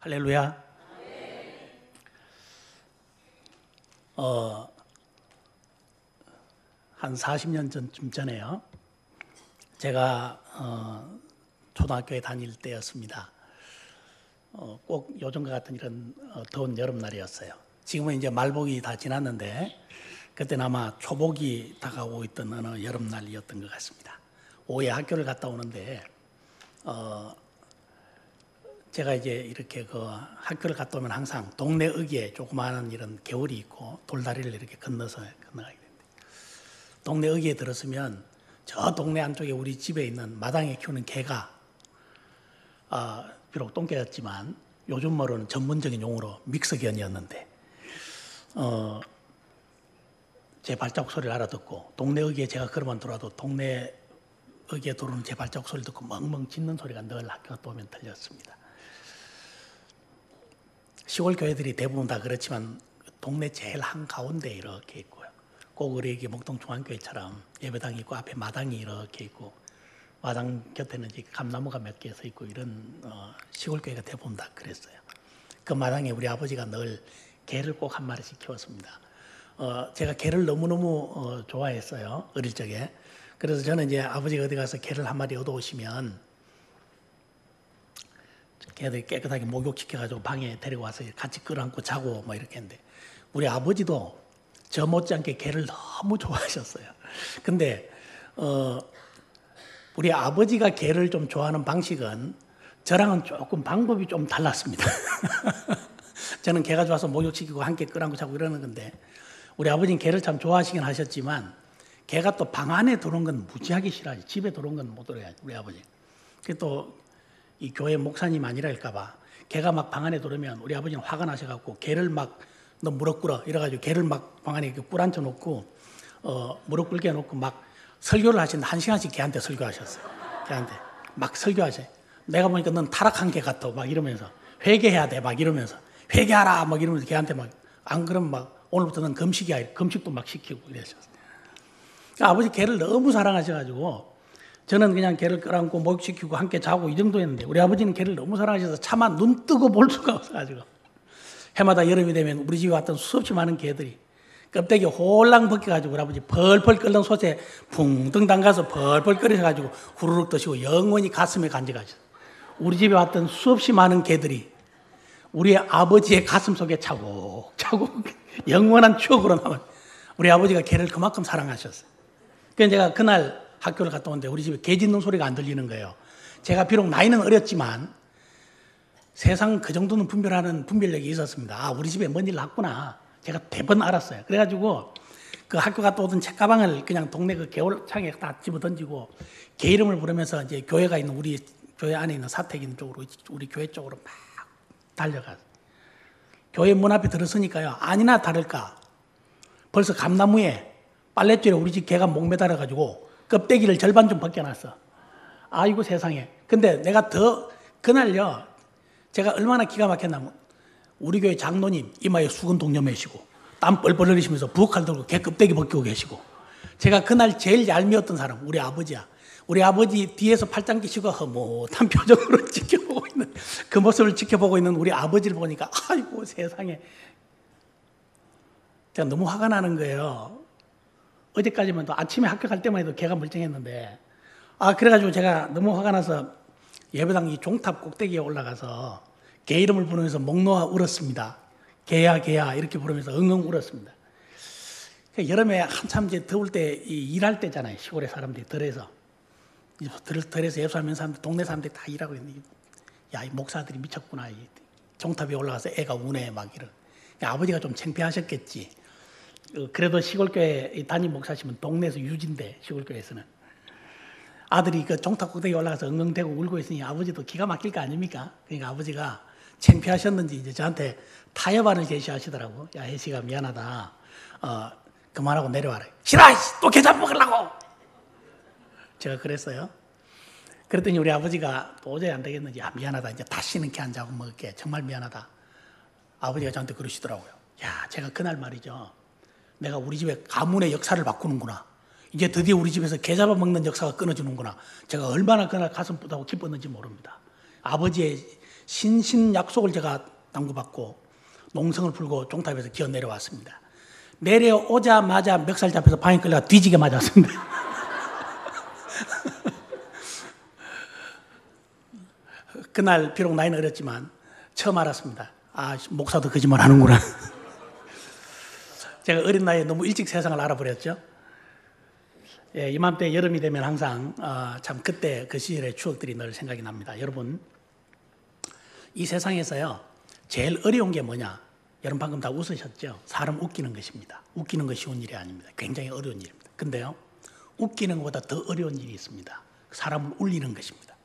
할렐루야. 한 40년 전쯤 전에요. 제가 초등학교에 다닐 때였습니다. 꼭 요즘과 같은 이런 더운 여름날이었어요. 지금은 이제 말복이 다 지났는데 그때는 아마 초복이 다가오고 있던 어느 여름날이었던 것 같습니다. 오후에 학교를 갔다 오는데 제가 이제 이렇게 그 학교를 갔다 오면 항상 동네 의기에 조그마한 이런 개울이 있고 돌다리를 이렇게 건너가게 됩니다. 동네 의기에 들었으면 저 동네 안쪽에 우리 집에 있는 마당에 키우는 개가 비록 똥개였지만 요즘으로는 전문적인 용어로 믹서견이었는데 제 발자국 소리를 알아듣고 동네 의기에 제가 걸어만 들어와도 동네 의기에 들어오는 제 발자국 소리를 듣고 멍멍 짖는 소리가 늘 학교 갔다 오면 들렸습니다. 시골 교회들이 대부분 다 그렇지만 동네 제일 한가운데 이렇게 있고요. 꼭 우리 목동 중앙교회처럼 예배당이 있고 앞에 마당이 이렇게 있고 마당 곁에는 이제 감나무가 몇 개 서 있고 이런 시골 교회가 대부분 다 그랬어요. 그 마당에 우리 아버지가 늘 개를 꼭 한 마리씩 키웠습니다. 제가 개를 너무너무 좋아했어요. 어릴 적에. 그래서 저는 이제 아버지가 어디 가서 개를 한 마리 얻어오시면 걔들 깨끗하게 목욕시켜가지고 방에 데리고 와서 같이 끌어안고 자고 뭐 이렇게 했는데 우리 아버지도 저 못지않게 개를 너무 좋아하셨어요. 근데 우리 아버지가 개를 좀 좋아하는 방식은 저랑은 조금 방법이 좀 달랐습니다. 저는 개가 좋아서 목욕시키고 함께 끌어안고 자고 이러는 건데 우리 아버지는 개를 참 좋아하시긴 하셨지만 개가 또 방 안에 들어온 건 무지하게 싫어하지. 집에 들어온 건 못 들어가요. 우리 아버지. 그게 또 이 교회 목사님 아니랄까봐 개가 막 방 안에 들어오면 우리 아버지는 화가 나셔갖고 개를 막 너 무릎 꿇어 이래가지고 개를 막 방 안에 이렇게 꿇앉혀 놓고 무릎 꿇게 해놓고 막 설교를 하시는데 1시간씩 개한테 설교하셨어요. 개한테 막 설교하셔요. 내가 보니까 넌 타락한 개 같아 막 이러면서 회개해야 돼 막 이러면서 회개하라 막 이러면서 개한테 막 안 그러면 막 오늘부터 넌 금식이야 금식도 막 시키고 이러셨어요. 그러니까 아버지 개를 너무 사랑하셔가지고 저는 그냥 개를 끌어안고 목욕시키고 함께 자고 이 정도였는데 우리 아버지는 개를 너무 사랑하셔서 차마 눈 뜨고 볼 수가 없어가지고 해마다 여름이 되면 우리 집에 왔던 수없이 많은 개들이 껍데기 홀랑 벗겨가지고 우리 아버지 펄펄 끓는 솥에 붕등 담가서 펄펄 끓여가지고 후루룩 드시고 영원히 가슴에 간직하셨어요. 우리 집에 왔던 수없이 많은 개들이 우리 아버지의 가슴 속에 차곡차곡 영원한 추억으로 남은 우리 아버지가 개를 그만큼 사랑하셨어요. 그래서 제가 그날 학교를 갔다 오는데 우리 집에 개 짖는 소리가 안 들리는 거예요. 제가 비록 나이는 어렸지만 세상 그 정도는 분별하는 분별력이 있었습니다. 우리 집에 뭔 일 났구나. 제가 대번 알았어요. 그래가지고 그 학교 갔다 오던 책가방을 그냥 동네 그 개울창에 다 집어 던지고 개 이름을 부르면서 이제 교회가 있는 우리 교회 안에 있는 사택 있는 쪽으로 우리 교회 쪽으로 막 달려갔어요. 교회 문 앞에 들었으니까요. 아니나 다를까 벌써 감나무에 빨랫줄에 우리 집 개가 목 매달아가지고 껍데기를 절반 좀 벗겨놨어. 아이고 세상에. 근데 내가 그날요. 제가 얼마나 기가 막혔냐면 우리 교회 장로님 이마에 수건 동여 매시고 땀 뻘뻘 흘리시면서 부엌칼 들고 개 껍데기 벗기고 계시고 제가 그날 제일 얄미웠던 사람 우리 아버지야. 우리 아버지 뒤에서 팔짱 끼시고 허무한 표정으로 지켜보고 있는 그 모습을 지켜보고 있는 우리 아버지를 보니까 아이고 세상에 제가 너무 화가 나는 거예요. 어제까지만 또 아침에 학교 갈 때만 해도 개가 멀쩡했는데 그래가지고 제가 너무 화가 나서 예배당 이 종탑 꼭대기에 올라가서 개 이름을 부르면서 목 놓아 울었습니다. 개야 개야 이렇게 부르면서 엉엉 울었습니다. 여름에 한참 이제 더울 때 일할 때잖아요. 시골의 사람들이 덜해서 예수하면 사람들 동네 사람들이 다 일하고 있는데 야 이 목사들이 미쳤구나. 이 종탑에 올라가서 애가 우네 막 이런. 아버지가 좀 창피하셨겠지. 그래도 시골교회 담임 목사시면 동네에서 유진대 시골교회에서는 아들이 그 종탑 꼭대기 올라가서 엉엉대고 울고 있으니 아버지도 기가 막힐 거 아닙니까? 그러니까 아버지가 창피하셨는지 이제 저한테 타협안을 제시하시더라고. 야 혜식아 미안하다. 그만하고 내려와라. 싫어! 또 개 잡아먹으려고! 제가 그랬어요. 그랬더니 우리 아버지가 도저히 안 되겠는지 미안하다. 이제 다시는 개 안 잡아먹을게. 정말 미안하다. 아버지가 저한테 그러시더라고요. 야 제가 그날 말이죠. 내가 우리 집에 가문의 역사를 바꾸는구나. 이제 드디어 우리 집에서 개 잡아먹는 역사가 끊어지는구나. 제가 얼마나 그날 가슴 뿌다고 기뻤는지 모릅니다. 아버지의 신신약속을 제가 당구받고 농성을 풀고 종탑에서 기어 내려왔습니다. 내려오자마자 멱살 잡혀서 방에 끌려가 뒤지게 맞았습니다. 그날 비록 나이는 어렸지만 처음 알았습니다. 아, 목사도 거짓말 하는구나. 제가 어린 나이에 너무 일찍 세상을 알아버렸죠. 예, 이맘때 여름이 되면 항상 참 그때 그 시절의 추억들이 늘 생각이 납니다. 여러분, 이 세상에서요 제일 어려운 게 뭐냐? 여러분 방금 다 웃으셨죠? 사람 웃기는 것입니다. 웃기는 것이 쉬운 일이 아닙니다. 굉장히 어려운 일입니다. 근데요, 웃기는 것보다 더 어려운 일이 있습니다. 사람을 울리는 것입니다.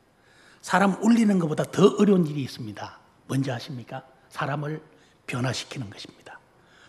사람 울리는 것보다 더 어려운 일이 있습니다. 뭔지 아십니까? 사람을 변화시키는 것입니다.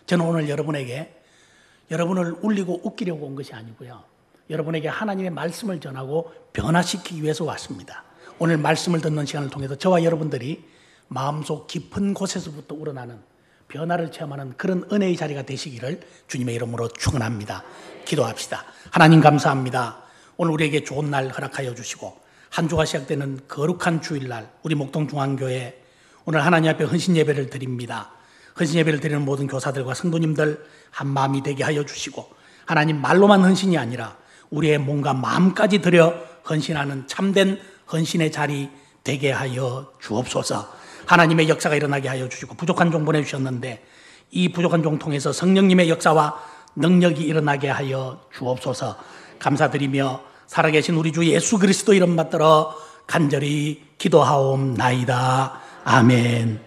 저는 오늘 여러분을 울리고 웃기려고 온 것이 아니고요, 여러분에게 하나님의 말씀을 전하고 변화시키기 위해서 왔습니다. 오늘 말씀을 듣는 시간을 통해서 저와 여러분들이 마음속 깊은 곳에서부터 우러나는 변화를 체험하는 그런 은혜의 자리가 되시기를 주님의 이름으로 축원합니다. 기도합시다. 하나님 감사합니다. 오늘 우리에게 좋은 날 허락하여 주시고 한 주가 시작되는 거룩한 주일날 우리 목동중앙교회 오늘 하나님 앞에 헌신 예배를 드립니다. 헌신 예배를 드리는 모든 교사들과 성도님들 한 마음이 되게 하여 주시고 하나님 말로만 헌신이 아니라 우리의 몸과 마음까지 들여 헌신하는 참된 헌신의 자리 되게 하여 주옵소서. 하나님의 역사가 일어나게 하여 주시고 부족한 종 보내주셨는데 이 부족한 종 통해서 성령님의 역사와 능력이 일어나게 하여 주옵소서. 감사드리며 살아계신 우리 주 예수 그리스도 이름 받들어 간절히 기도하옵나이다. 아멘.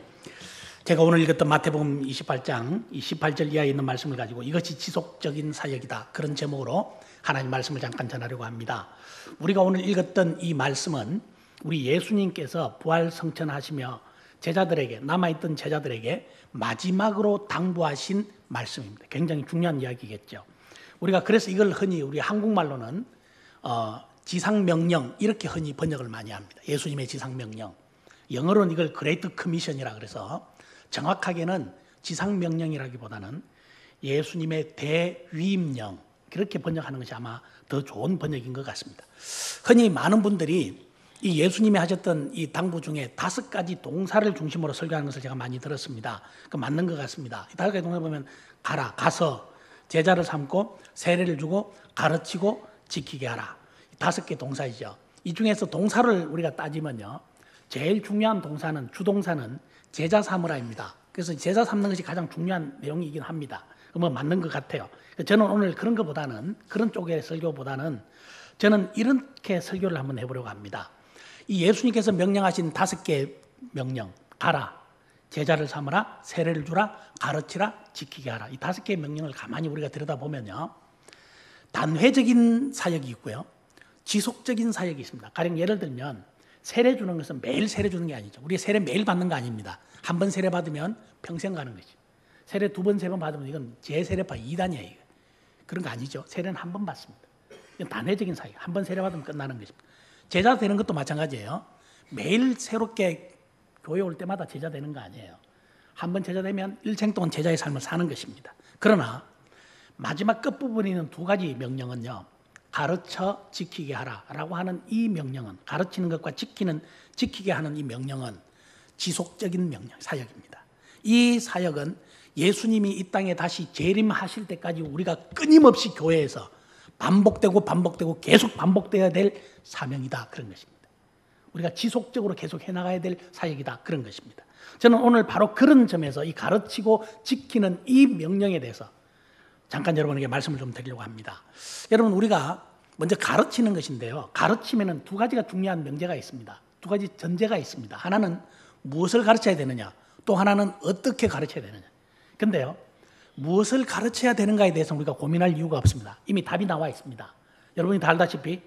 제가 오늘 읽었던 마태복음 28장 18절 이하에 있는 말씀을 가지고 이것이 지속적인 사역이다, 그런 제목으로 하나님 말씀을 잠깐 전하려고 합니다. 우리가 오늘 읽었던 이 말씀은 우리 예수님께서 부활 성천하시며 제자들에게, 남아있던 제자들에게 마지막으로 당부하신 말씀입니다. 굉장히 중요한 이야기겠죠. 우리가 그래서 이걸 흔히 우리 한국말로는 지상명령 이렇게 흔히 번역을 많이 합니다. 예수님의 지상명령. 영어로는 이걸 그레이트 커미션이라 그래서 정확하게는 지상명령이라기보다는 예수님의 대위임령, 그렇게 번역하는 것이 아마 더 좋은 번역인 것 같습니다. 흔히 많은 분들이 이 예수님이 하셨던 이 당부 중에 5가지 동사를 중심으로 설교하는 것을 제가 많이 들었습니다. 그 맞는 것 같습니다. 이 5가지 동사 보면 가라, 가서 제자를 삼고 세례를 주고 가르치고 지키게 하라. 5개 동사이죠. 이 중에서 동사를 우리가 따지면요, 제일 중요한 동사는, 주동사는 제자 삼으라입니다. 그래서 제자 삼는 것이 가장 중요한 내용이긴 합니다. 뭐 맞는 것 같아요. 저는 오늘 그런 것보다는, 그런 쪽의 설교보다는 저는 이렇게 설교를 한번 해보려고 합니다. 이 예수님께서 명령하신 5개 명령, 가라, 제자를 삼으라, 세례를 주라, 가르치라, 지키게 하라. 이 5개의 명령을 가만히 우리가 들여다보면요, 단회적인 사역이 있고요, 지속적인 사역이 있습니다. 가령 예를 들면 세례 주는 것은 매일 세례 주는 게 아니죠. 우리 세례 매일 받는 거 아닙니다. 한 번 세례 받으면 평생 가는 거죠. 세례 2번, 3번 받으면 이건 재세례파 2단이에요. 그런 거 아니죠. 세례는 한 번 받습니다. 이건 단회적인 사역. 한 번 세례 받으면 끝나는 것입니다. 제자 되는 것도 마찬가지예요. 매일 새롭게 교회 올 때마다 제자 되는 거 아니에요. 한 번 제자 되면 일생 동안 제자의 삶을 사는 것입니다. 그러나 마지막 끝부분에 있는 2가지 명령은요, 가르쳐 지키게 하라라고 하는 이 명령은, 가르치는 것과 지키게 하는 이 명령은 지속적인 명령, 사역입니다. 이 사역은 예수님이 이 땅에 다시 재림하실 때까지 우리가 끊임없이 교회에서 반복되고 계속 반복되어야 될 사명이다, 그런 것입니다. 우리가 지속적으로 계속 해나가야 될 사역이다, 그런 것입니다. 저는 오늘 바로 그런 점에서 이 가르치고 지키는 이 명령에 대해서 잠깐 여러분에게 말씀을 좀 드리려고 합니다. 여러분, 우리가 먼저 가르치는 것인데요, 가르치면은 2가지가 중요한 명제가 있습니다. 2가지 전제가 있습니다. 하나는 무엇을 가르쳐야 되느냐, 또 하나는 어떻게 가르쳐야 되느냐. 근데요, 무엇을 가르쳐야 되는가에 대해서 우리가 고민할 이유가 없습니다. 이미 답이 나와 있습니다. 여러분이 다 알다시피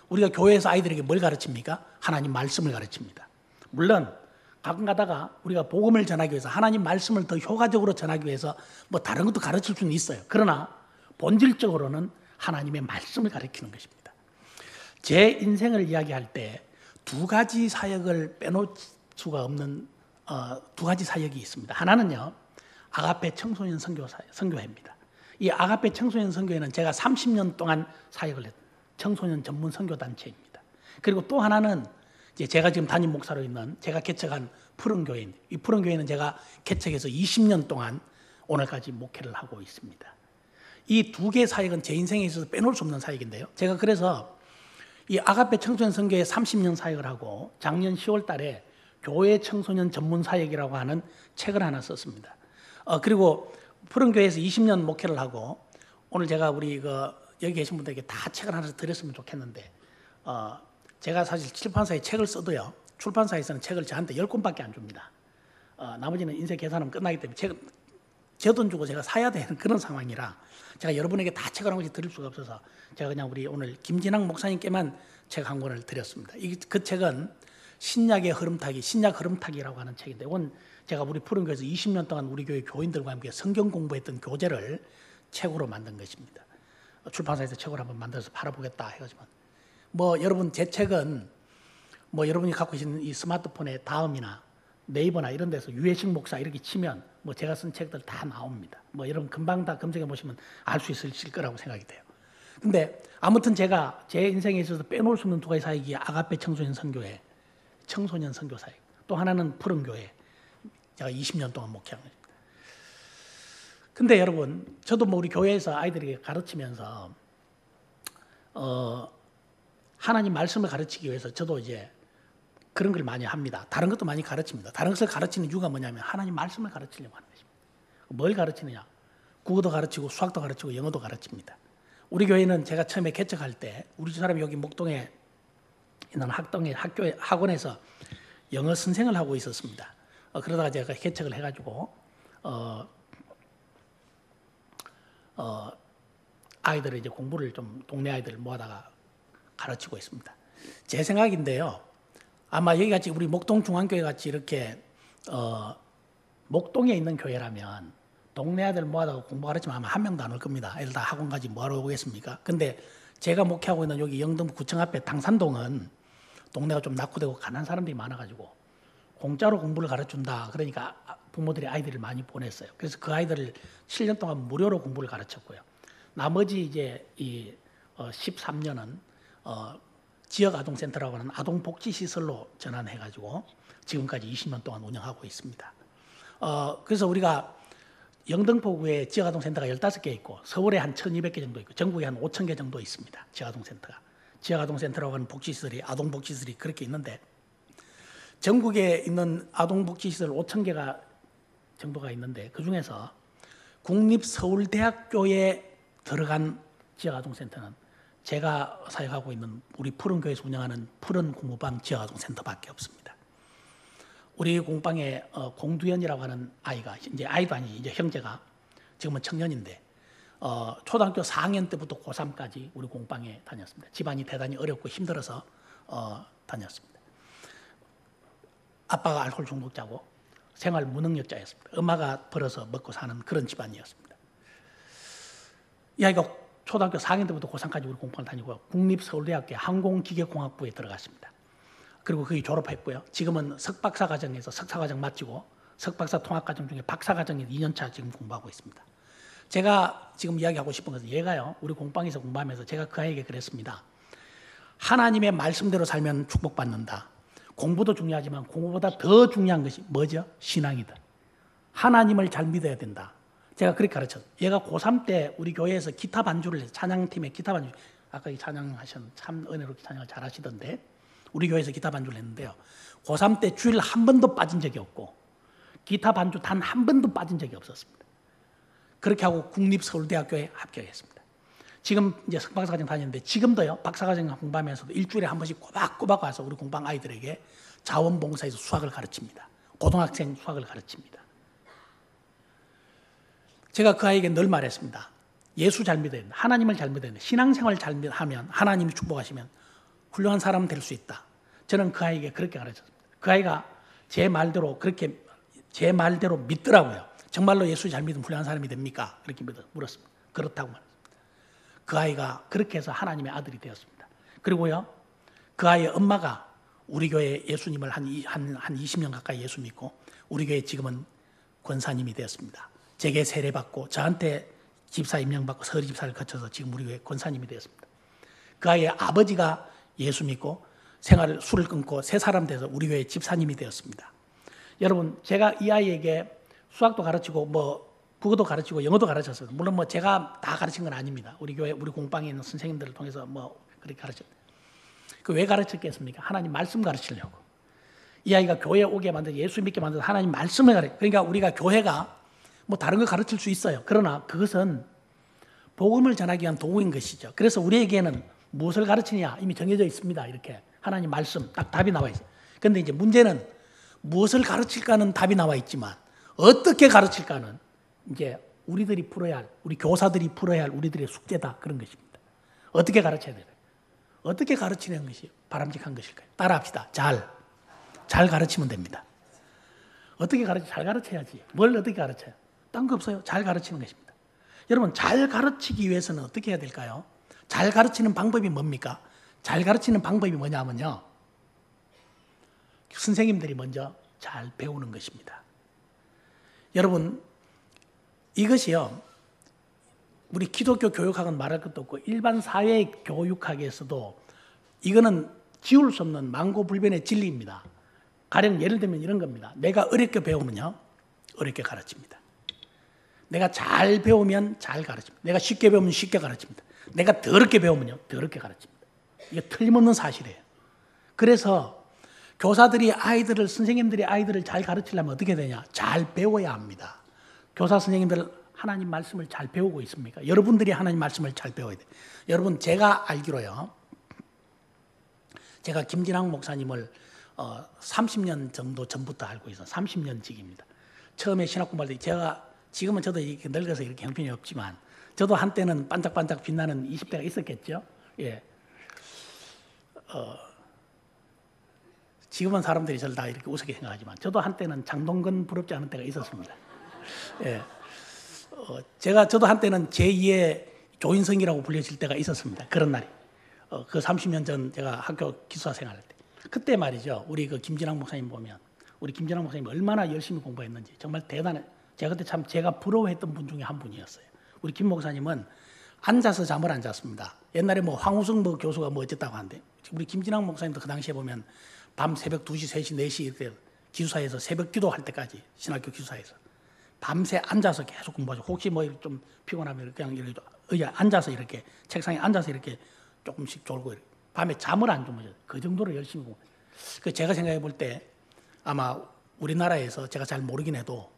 우리가 교회에서 아이들에게 뭘 가르칩니까? 하나님 말씀을 가르칩니다. 물론 가끔 가다가 우리가 복음을 전하기 위해서, 하나님 말씀을 더 효과적으로 전하기 위해서 뭐 다른 것도 가르칠 수는 있어요. 그러나 본질적으로는 하나님의 말씀을 가르치는 것입니다. 제 인생을 이야기할 때 2가지 사역을 빼놓을 수가 없는 2가지 사역이 있습니다. 하나는요, 아가페 청소년 선교회입니다. 이 아가페 청소년 선교회는 제가 30년 동안 사역을 했던 청소년 전문 선교단체입니다. 그리고 또 하나는 제가 지금 담임 목사로 있는 제가 개척한 푸른 교회입니다. 이 푸른 교회는 제가 개척해서 20년 동안 오늘까지 목회를 하고 있습니다. 이 두 개의 사역은 제 인생에 있어서 빼놓을 수 없는 사역인데요. 제가 그래서 이 아가페 청소년 선교회 30년 사역을 하고 작년 10월 달에 교회 청소년 전문 사역이라고 하는 책을 하나 썼습니다. 그리고 푸른 교회에서 20년 목회를 하고 오늘 제가 우리 여기 계신 분들에게 다 책을 하나 드렸으면 좋겠는데 제가 사실 출판사에 책을 써도요. 출판사에서는 책을 저한테 10권밖에 안 줍니다. 나머지는 인쇄 계산하면 끝나기 때문에 책은 제 돈 주고 제가 사야 되는 그런 상황이라 제가 여러분에게 다 책을 한 권씩 드릴 수가 없어서 제가 그냥 우리 오늘 김진학 목사님께만 책 한 권을 드렸습니다. 그 책은 신약의 흐름타기, 신약 흐름타기라고 하는 책인데 이건 제가 우리 푸른교회에서 20년 동안 우리 교회 교인들과 함께 성경 공부했던 교재를 책으로 만든 것입니다. 출판사에서 책을 한번 만들어서 팔아보겠다 해가지고 여러분 제 책은 여러분이 갖고 계시는 이 스마트폰의 다음이나 네이버나 이런 데서 유해식 목사 이렇게 치면 제가 쓴 책들 다 나옵니다. 여러분 금방 다 검색해 보시면 알 수 있으실 거라고 생각이 돼요. 근데 아무튼 제가 제 인생에 있어서 빼놓을 수 없는 두 가지 사역이 아가페 청소년 선교회, 청소년 선교 사역, 또 하나는 푸른 교회. 제가 20년 동안 목회한 겁니다. 근데 여러분, 저도 우리 교회에서 아이들에게 가르치면서 하나님 말씀을 가르치기 위해서 저도 이제 그런 걸 많이 합니다. 다른 것도 많이 가르칩니다. 다른 것을 가르치는 이유가 뭐냐면 하나님 말씀을 가르치려고 하는 것입니다. 뭘 가르치느냐? 국어도 가르치고 수학도 가르치고 영어도 가르칩니다. 우리 교회는 제가 처음에 개척할 때 우리 집사람이 여기 목동에 있는 학원에서 영어 선생을 하고 있었습니다. 그러다가 제가 개척을 해가지고 아이들을 이제 공부를 좀 동네 아이들을 모아다가 가르치고 있습니다. 제 생각인데요. 아마 여기 같이 우리 목동 중앙교회 같이 이렇게 목동에 있는 교회라면 동네 아이들 모아다가 공부 가르치면 아마 한 명도 안 올 겁니다. 애들 다 학원 가지 뭐하러 오겠습니까? 근데 제가 목회하고 있는 여기 영등포 구청 앞에 당산동은 동네가 좀 낙후되고 가난한 사람들이 많아가지고 공짜로 공부를 가르친다. 그러니까 부모들이 아이들을 많이 보냈어요. 그래서 그 아이들을 7년 동안 무료로 공부를 가르쳤고요. 나머지 이제 이 13년은 지역아동센터라고 하는 아동복지시설로 전환해가지고 지금까지 20년 동안 운영하고 있습니다. 그래서 우리가 영등포구에 지역아동센터가 15개 있고 서울에 한 1200개 정도 있고 전국에 한 5000개 정도 있습니다. 지역아동센터가. 지역아동센터라고 하는 복지시설이 아동복지시설이 그렇게 있는데 전국에 있는 아동복지시설 5000개가 정도가 있는데 그중에서 국립서울대학교에 들어간 지역아동센터는 제가 사역하고 있는 우리 푸른교회에서 운영하는 푸른 공부방 지역아동센터밖에 없습니다. 우리 공방에 공두현이라고 하는 아이가 이제 아이도 아니지 이제 형제가 지금은 청년인데 초등학교 4학년 때부터 고3까지 우리 공방에 다녔습니다. 집안이 대단히 어렵고 힘들어서 다녔습니다. 아빠가 알코올 중독자고 생활 무능력자였습니다. 엄마가 벌어서 먹고 사는 그런 집안이었습니다. 이 아이가 초등학교 4학년 때부터 고3까지 우리 공방을 다니고 국립서울대학교 항공기계공학부에 들어갔습니다. 그리고 거기 졸업했고요. 지금은 석박사 과정에서 석사 과정 마치고 석박사 통합 과정 중에 박사 과정에 2년차 지금 공부하고 있습니다. 제가 지금 이야기하고 싶은 것은 얘가요. 우리 공방에서 공부하면서 제가 그 아이에게 그랬습니다. 하나님의 말씀대로 살면 축복받는다. 공부도 중요하지만 공부보다 더 중요한 것이 뭐죠? 신앙이다. 하나님을 잘 믿어야 된다. 제가 그렇게 가르쳤어요. 얘가 고3 때 우리 교회에서 기타 반주를 해서 찬양팀에 기타 반주, 아까 이 찬양하셨는 참 은혜롭게 찬양을 잘 하시던데 우리 교회에서 기타 반주를 했는데요. 고3 때 주일 한 번도 빠진 적이 없고 기타 반주 단 한 번도 빠진 적이 없었습니다. 그렇게 하고 국립서울대학교에 합격했습니다. 지금 이제 석박사과정 다녔는데 지금도요. 박사과정 공부하면서도 일주일에 한 번씩 꼬박꼬박 와서 우리 공방 아이들에게 자원봉사에서 수학을 가르칩니다. 고등학생 수학을 가르칩니다. 제가 그 아이에게 늘 말했습니다. 예수 잘 믿어야 된다. 하나님을 잘 믿어야 된다. 신앙생활 잘 하면 하나님이 축복하시면 훌륭한 사람 될 수 있다. 저는 그 아이에게 그렇게 가르쳤습니다. 그 아이가 제 말대로 믿더라고요. 정말로 예수 잘 믿으면 훌륭한 사람이 됩니까? 그렇게 물었습니다. 그렇다고 말했습니다. 그 아이가 그렇게 해서 하나님의 아들이 되었습니다. 그리고요, 그 아이의 엄마가 우리 교회 예수님을 한 20년 가까이 예수 믿고 우리 교회 지금은 권사님이 되었습니다. 제게 세례받고 저한테 집사 임명받고 서리 집사를 거쳐서 지금 우리 교회 권사님이 되었습니다. 그 아이의 아버지가 예수 믿고 술을 끊고 새 사람 돼서 우리 교회 집사님이 되었습니다. 여러분, 제가 이 아이에게 수학도 가르치고 뭐 국어도 가르치고 영어도 가르쳤어요. 물론 뭐 제가 다 가르친 건 아닙니다. 우리 교회, 우리 공방에 있는 선생님들을 통해서 뭐 그렇게 가르쳤어요. 그 왜 가르쳤겠습니까? 하나님 말씀 가르치려고. 이 아이가 교회에 오게 만든, 예수 믿게 만든 하나님 말씀을 가르쳐. 그러니까 우리가 교회가 뭐 다른 거 가르칠 수 있어요. 그러나 그것은 복음을 전하기 위한 도구인 것이죠. 그래서 우리에게는 무엇을 가르치냐 이미 정해져 있습니다. 이렇게 하나님 말씀 딱 답이 나와 있어요. 그런데 이제 문제는 무엇을 가르칠까는 답이 나와 있지만 어떻게 가르칠까는 이제 우리들이 풀어야 할, 우리 교사들이 풀어야 할 우리들의 숙제다, 그런 것입니다. 어떻게 가르쳐야 돼요? 어떻게 가르치는 것이 바람직한 것일까요? 따라합시다. 잘 가르치면 됩니다. 어떻게 잘 가르쳐야지. 뭘 어떻게 가르쳐요? 딴 거 없어요. 잘 가르치는 것입니다. 여러분, 잘 가르치기 위해서는 어떻게 해야 될까요? 잘 가르치는 방법이 뭡니까? 잘 가르치는 방법이 뭐냐면요, 선생님들이 먼저 잘 배우는 것입니다. 여러분, 이것이요, 우리 기독교 교육학은 말할 것도 없고 일반 사회 교육학에서도 이거는 지울 수 없는 만고불변의 진리입니다. 가령 예를 들면 이런 겁니다. 내가 어렵게 배우면요, 어렵게 가르칩니다. 내가 잘 배우면 잘 가르칩니다. 내가 쉽게 배우면 쉽게 가르칩니다. 내가 더럽게 배우면요, 더럽게 가르칩니다. 이게 틀림없는 사실이에요. 그래서 교사들이 아이들을, 선생님들이 아이들을 잘 가르치려면 어떻게 되냐? 잘 배워야 합니다. 교사 선생님들 하나님 말씀을 잘 배우고 있습니까? 여러분들이 하나님 말씀을 잘 배워야 돼요. 여러분, 제가 알기로요, 제가 김진학 목사님을 30년 정도 전부터 알고 있어요. 30년직입니다. 처음에 신학 공부할 때 제가, 지금은 저도 이렇게 늙어서 이렇게 형편이 없지만 저도 한때는 반짝반짝 빛나는 20대가 있었겠죠. 예. 지금은 사람들이 저를 다 이렇게 우습게 생각하지만 저도 한때는 장동건 부럽지 않은 때가 있었습니다. 예. 저도 한때는 제2의 조인성이라고 불려질 때가 있었습니다. 그런 날이. 그 30년 전 제가 학교 기숙사 생활할 때. 그때 말이죠. 우리 그 김진학 목사님 보면, 우리 김진학 목사님이 얼마나 열심히 공부했는지 정말 대단해. 제가 그때 참 제가 부러워했던 분 중에 한 분이었어요. 우리 김 목사님은 앉아서 잠을 안 잤습니다. 옛날에 뭐 황우성 뭐 교수가 뭐 어쨌다고 하는데, 우리 김진학 목사님도 그 당시에 보면 밤 새벽 2시, 3시, 4시 이렇게 기숙사에서 새벽 기도할 때까지, 신학교 기숙사에서 밤새 앉아서 계속 공부하죠. 혹시 뭐 좀 피곤하면 그냥 이렇게 앉아서 이렇게 책상에 앉아서 이렇게 조금씩 졸고 이렇게. 밤에 잠을 안 주무셔요. 그 정도로 열심히 공부. 그 제가 생각해 볼 때 아마 우리나라에서 제가 잘 모르긴 해도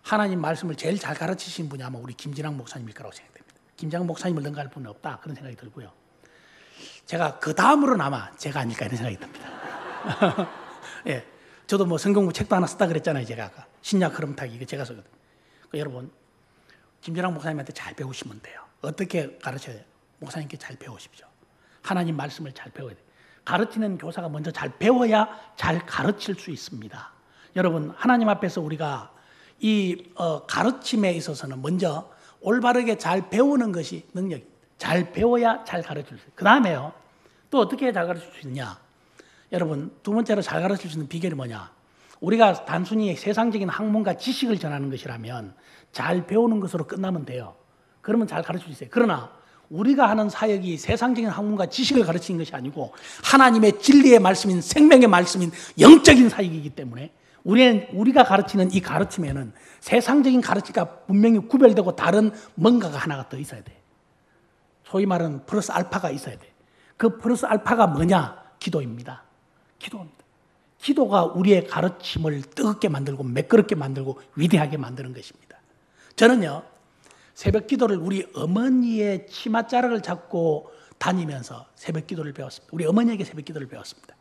하나님 말씀을 제일 잘 가르치신 분이 아마 우리 김진학 목사님일 거라고 생각됩니다. 김진학 목사님을 능가할 분은 없다, 그런 생각이 들고요. 제가 그 다음으로는 아마 제가 아닐까 이런 생각이 듭니다. 예, 저도 뭐 성경부 책도 하나 썼다 그랬잖아요. 제가 아까 신약 흐름타기 이거 제가 썼거든요. 여러분, 김진학 목사님한테 잘 배우시면 돼요. 어떻게 가르쳐야 돼요? 목사님께 잘 배우십시오. 하나님 말씀을 잘 배워야 돼요. 가르치는 교사가 먼저 잘 배워야 잘 가르칠 수 있습니다. 여러분, 하나님 앞에서 우리가 이 가르침에 있어서는 먼저 올바르게 잘 배우는 것이 능력입니다. 잘 배워야 잘 가르칠 수 있어요. 그 다음에요, 또 어떻게 잘 가르칠 수 있냐? 여러분, 두 번째로 잘 가르칠 수 있는 비결이 뭐냐? 우리가 단순히 세상적인 학문과 지식을 전하는 것이라면 잘 배우는 것으로 끝나면 돼요. 그러면 잘 가르칠 수 있어요. 그러나 우리가 하는 사역이 세상적인 학문과 지식을 가르치는 것이 아니고 하나님의 진리의 말씀인, 생명의 말씀인 영적인 사역이기 때문에 우리가 가르치는 이 가르침에는 세상적인 가르침과 분명히 구별되고 다른 뭔가가 하나가 더 있어야 돼. 소위 말하는 플러스 알파가 있어야 돼. 그 플러스 알파가 뭐냐? 기도입니다. 기도입니다. 기도가 우리의 가르침을 뜨겁게 만들고 매끄럽게 만들고 위대하게 만드는 것입니다. 저는요, 새벽 기도를 우리 어머니의 치맛자락을 잡고 다니면서 새벽 기도를 배웠습니다. 우리 어머니에게 새벽 기도를 배웠습니다.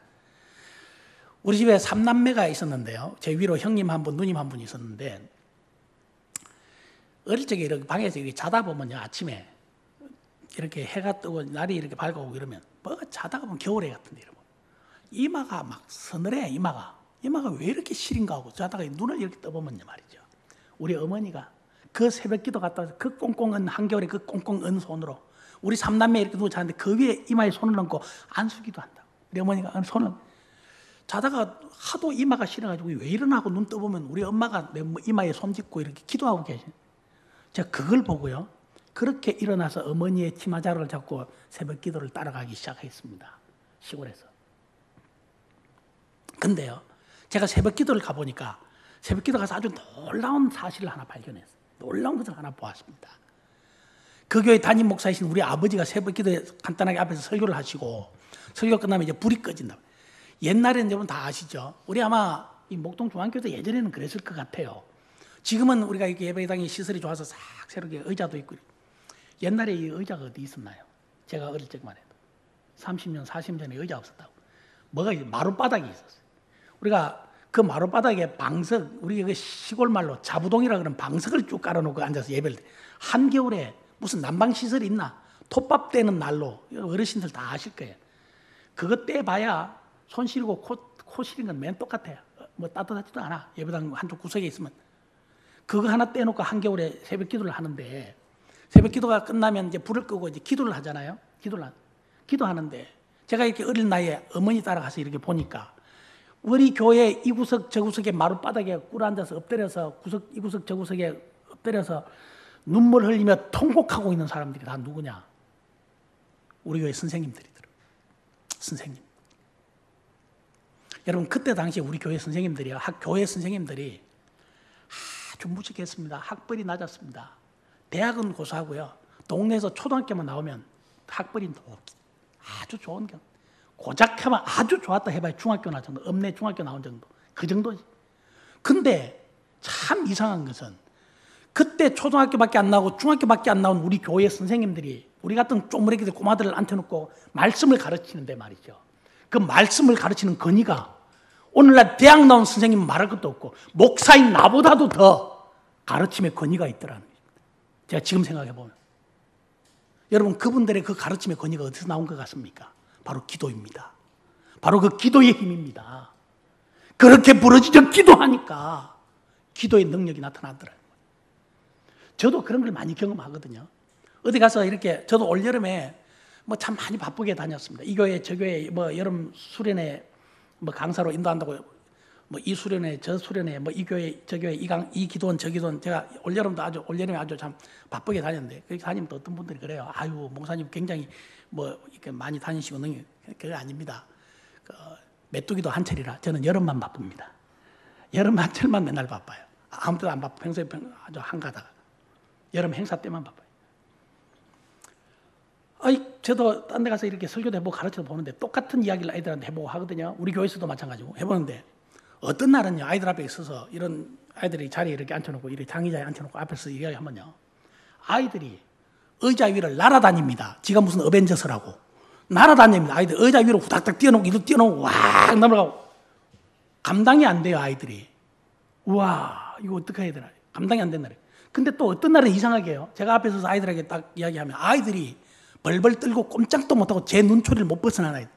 우리 집에 3남매가 있었는데요. 제 위로 형님 한 분, 누님 한 분이 있었는데, 어릴 적에 이렇게 방에서 이렇게 자다 보면요, 아침에 이렇게 해가 뜨고 날이 이렇게 밝아오고 이러면 뭐가 자다가 보면 겨울에 같은데 이러면 이마가 막 서늘해. 이마가 왜 이렇게 시린가 하고 자다가 눈을 이렇게 떠보면 말이죠, 우리 어머니가 그 새벽 기도 갔다 와서 그 꽁꽁은 한겨울에 그 꽁꽁은 손으로 우리 3남매 이렇게 누워 자는데 그 위에 이마에 손을 얹고 안수기도 한다고. 우리 어머니가 손을 자다가 하도 이마가 시려가지고 왜 이러나고 눈 떠보면 우리 엄마가 내 이마에 손 짚고 이렇게 기도하고 계신. 제가 그걸 보고요, 그렇게 일어나서 어머니의 치마자락을 잡고 새벽 기도를 따라가기 시작했습니다. 시골에서. 근데요, 제가 새벽 기도를 가보니까 새벽기도 가서 아주 놀라운 사실을 하나 발견했어요. 놀라운 것을 하나 보았습니다. 그 교회 담임 목사이신 우리 아버지가 새벽기도에 간단하게 앞에서 설교를 하시고 설교 끝나면 이제 불이 꺼진다. 옛날에는 여러분 다 아시죠? 우리 아마 이 목동 중앙교회도 예전에는 그랬을 것 같아요. 지금은 우리가 이렇게 예배당이 시설이 좋아서 싹 새롭게 의자도 있고. 옛날에 이 의자가 어디 있었나요? 제가 어릴 적만 해도 30년, 40년 전에 의자 없었다고. 뭐가 마룻바닥이 있었어요. 우리가 그 마룻바닥에 방석, 우리 그 시골 말로 자부동이라 그러는 방석을 쭉 깔아놓고 앉아서 예배를 해. 한겨울에 무슨 난방시설이 있나? 톱밥 떼는 날로 어르신들 다 아실 거예요. 그거 떼봐야 손 시리고 코 시린 건 맨 똑같아요. 뭐 따뜻하지도 않아. 예배당 한쪽 구석에 있으면. 그거 하나 떼놓고 한겨울에 새벽 기도를 하는데 새벽 기도가 끝나면 이제 불을 끄고 이제 기도를 하잖아요. 기도하는데 제가 이렇게 어린 나이에 어머니 따라가서 이렇게 보니까 우리 교회 이 구석 저 구석에 마룻바닥에 꿇어앉아서 엎드려서 이 구석 저 구석에 엎드려서 눈물 흘리며 통곡하고 있는 사람들이 다 누구냐? 우리 교회 선생님들이더라고요. 선생님. 여러분 그때 당시에 우리 교회 선생님들이요. 교회 선생님들이 아주 무식했습니다. 학벌이 낮았습니다. 대학은 고사하고요. 동네에서 초등학교만 나오면 학벌이 아주 좋은 경. 고작하면 아주 좋았다 해봐야 중학교 나온 정도. 읍내 중학교 나온 정도. 그 정도지. 근데 참 이상한 것은 그때 초등학교밖에 안 나오고 중학교밖에 안 나온 우리 교회 선생님들이 우리 같은 쪼무레기들 꼬마들을 앉혀놓고 말씀을 가르치는데 말이죠. 그 말씀을 가르치는 건의가 오늘날 대학 나온 선생님 말할 것도 없고 목사인 나보다도 더 가르침의 권위가 있더라는 겁니다. 제가 지금 생각해 보면 여러분 그분들의 그 가르침의 권위가 어디서 나온 것 같습니까? 바로 기도입니다. 바로 그 기도의 힘입니다. 그렇게 부르짖어 기도하니까 기도의 능력이 나타나더라고요. 저도 그런 걸 많이 경험하거든요. 어디 가서 이렇게 저도 올여름에 뭐 참 많이 바쁘게 다녔습니다. 이 교회 저 교회 뭐 여름 수련회 뭐 강사로 인도한다고 뭐 이 수련회 저 수련회 뭐 이 교회 저 교회 이 기도원 저 기도원 제가 올여름에 아주 참 바쁘게 다녔는데 그렇게 다니면 또 어떤 분들이 그래요. 아유 목사님 굉장히 뭐 이렇게 많이 다니시고 능력 그게 아닙니다. 메뚜기도 한철이라 저는 여름만 바쁩니다. 여름 한철만 맨날 바빠요. 아무 때도 안 바빠. 평소에 아주 한가다가 여름 행사 때만 바빠요. 저도 딴 데 가서 이렇게 설교도 해보고 가르쳐도 보는데 똑같은 이야기를 아이들한테 해보고 하거든요. 우리 교회에서도 마찬가지고 해보는데 어떤 날은요 아이들 앞에 있어서 이런 아이들이 자리에 이렇게 앉혀놓고 이렇게 장의자에 앉혀놓고 앞에서 이야기하면요 아이들이 의자 위를 날아다닙니다. 지가 무슨 어벤져스라고 날아다닙니다. 아이들 의자 위로 후닥닥 뛰어놓고 이로 뛰어놓고 왁 넘어가고 감당이 안 돼요. 아이들이 우와 이거 어떻게 해야 되나 감당이 안 된다. 근데 또 어떤 날은 이상하게 해요. 제가 앞에 서서 아이들에게 딱 이야기하면 아이들이 벌벌 떨고 꼼짝도 못하고 제 눈초리를 못 벗어나는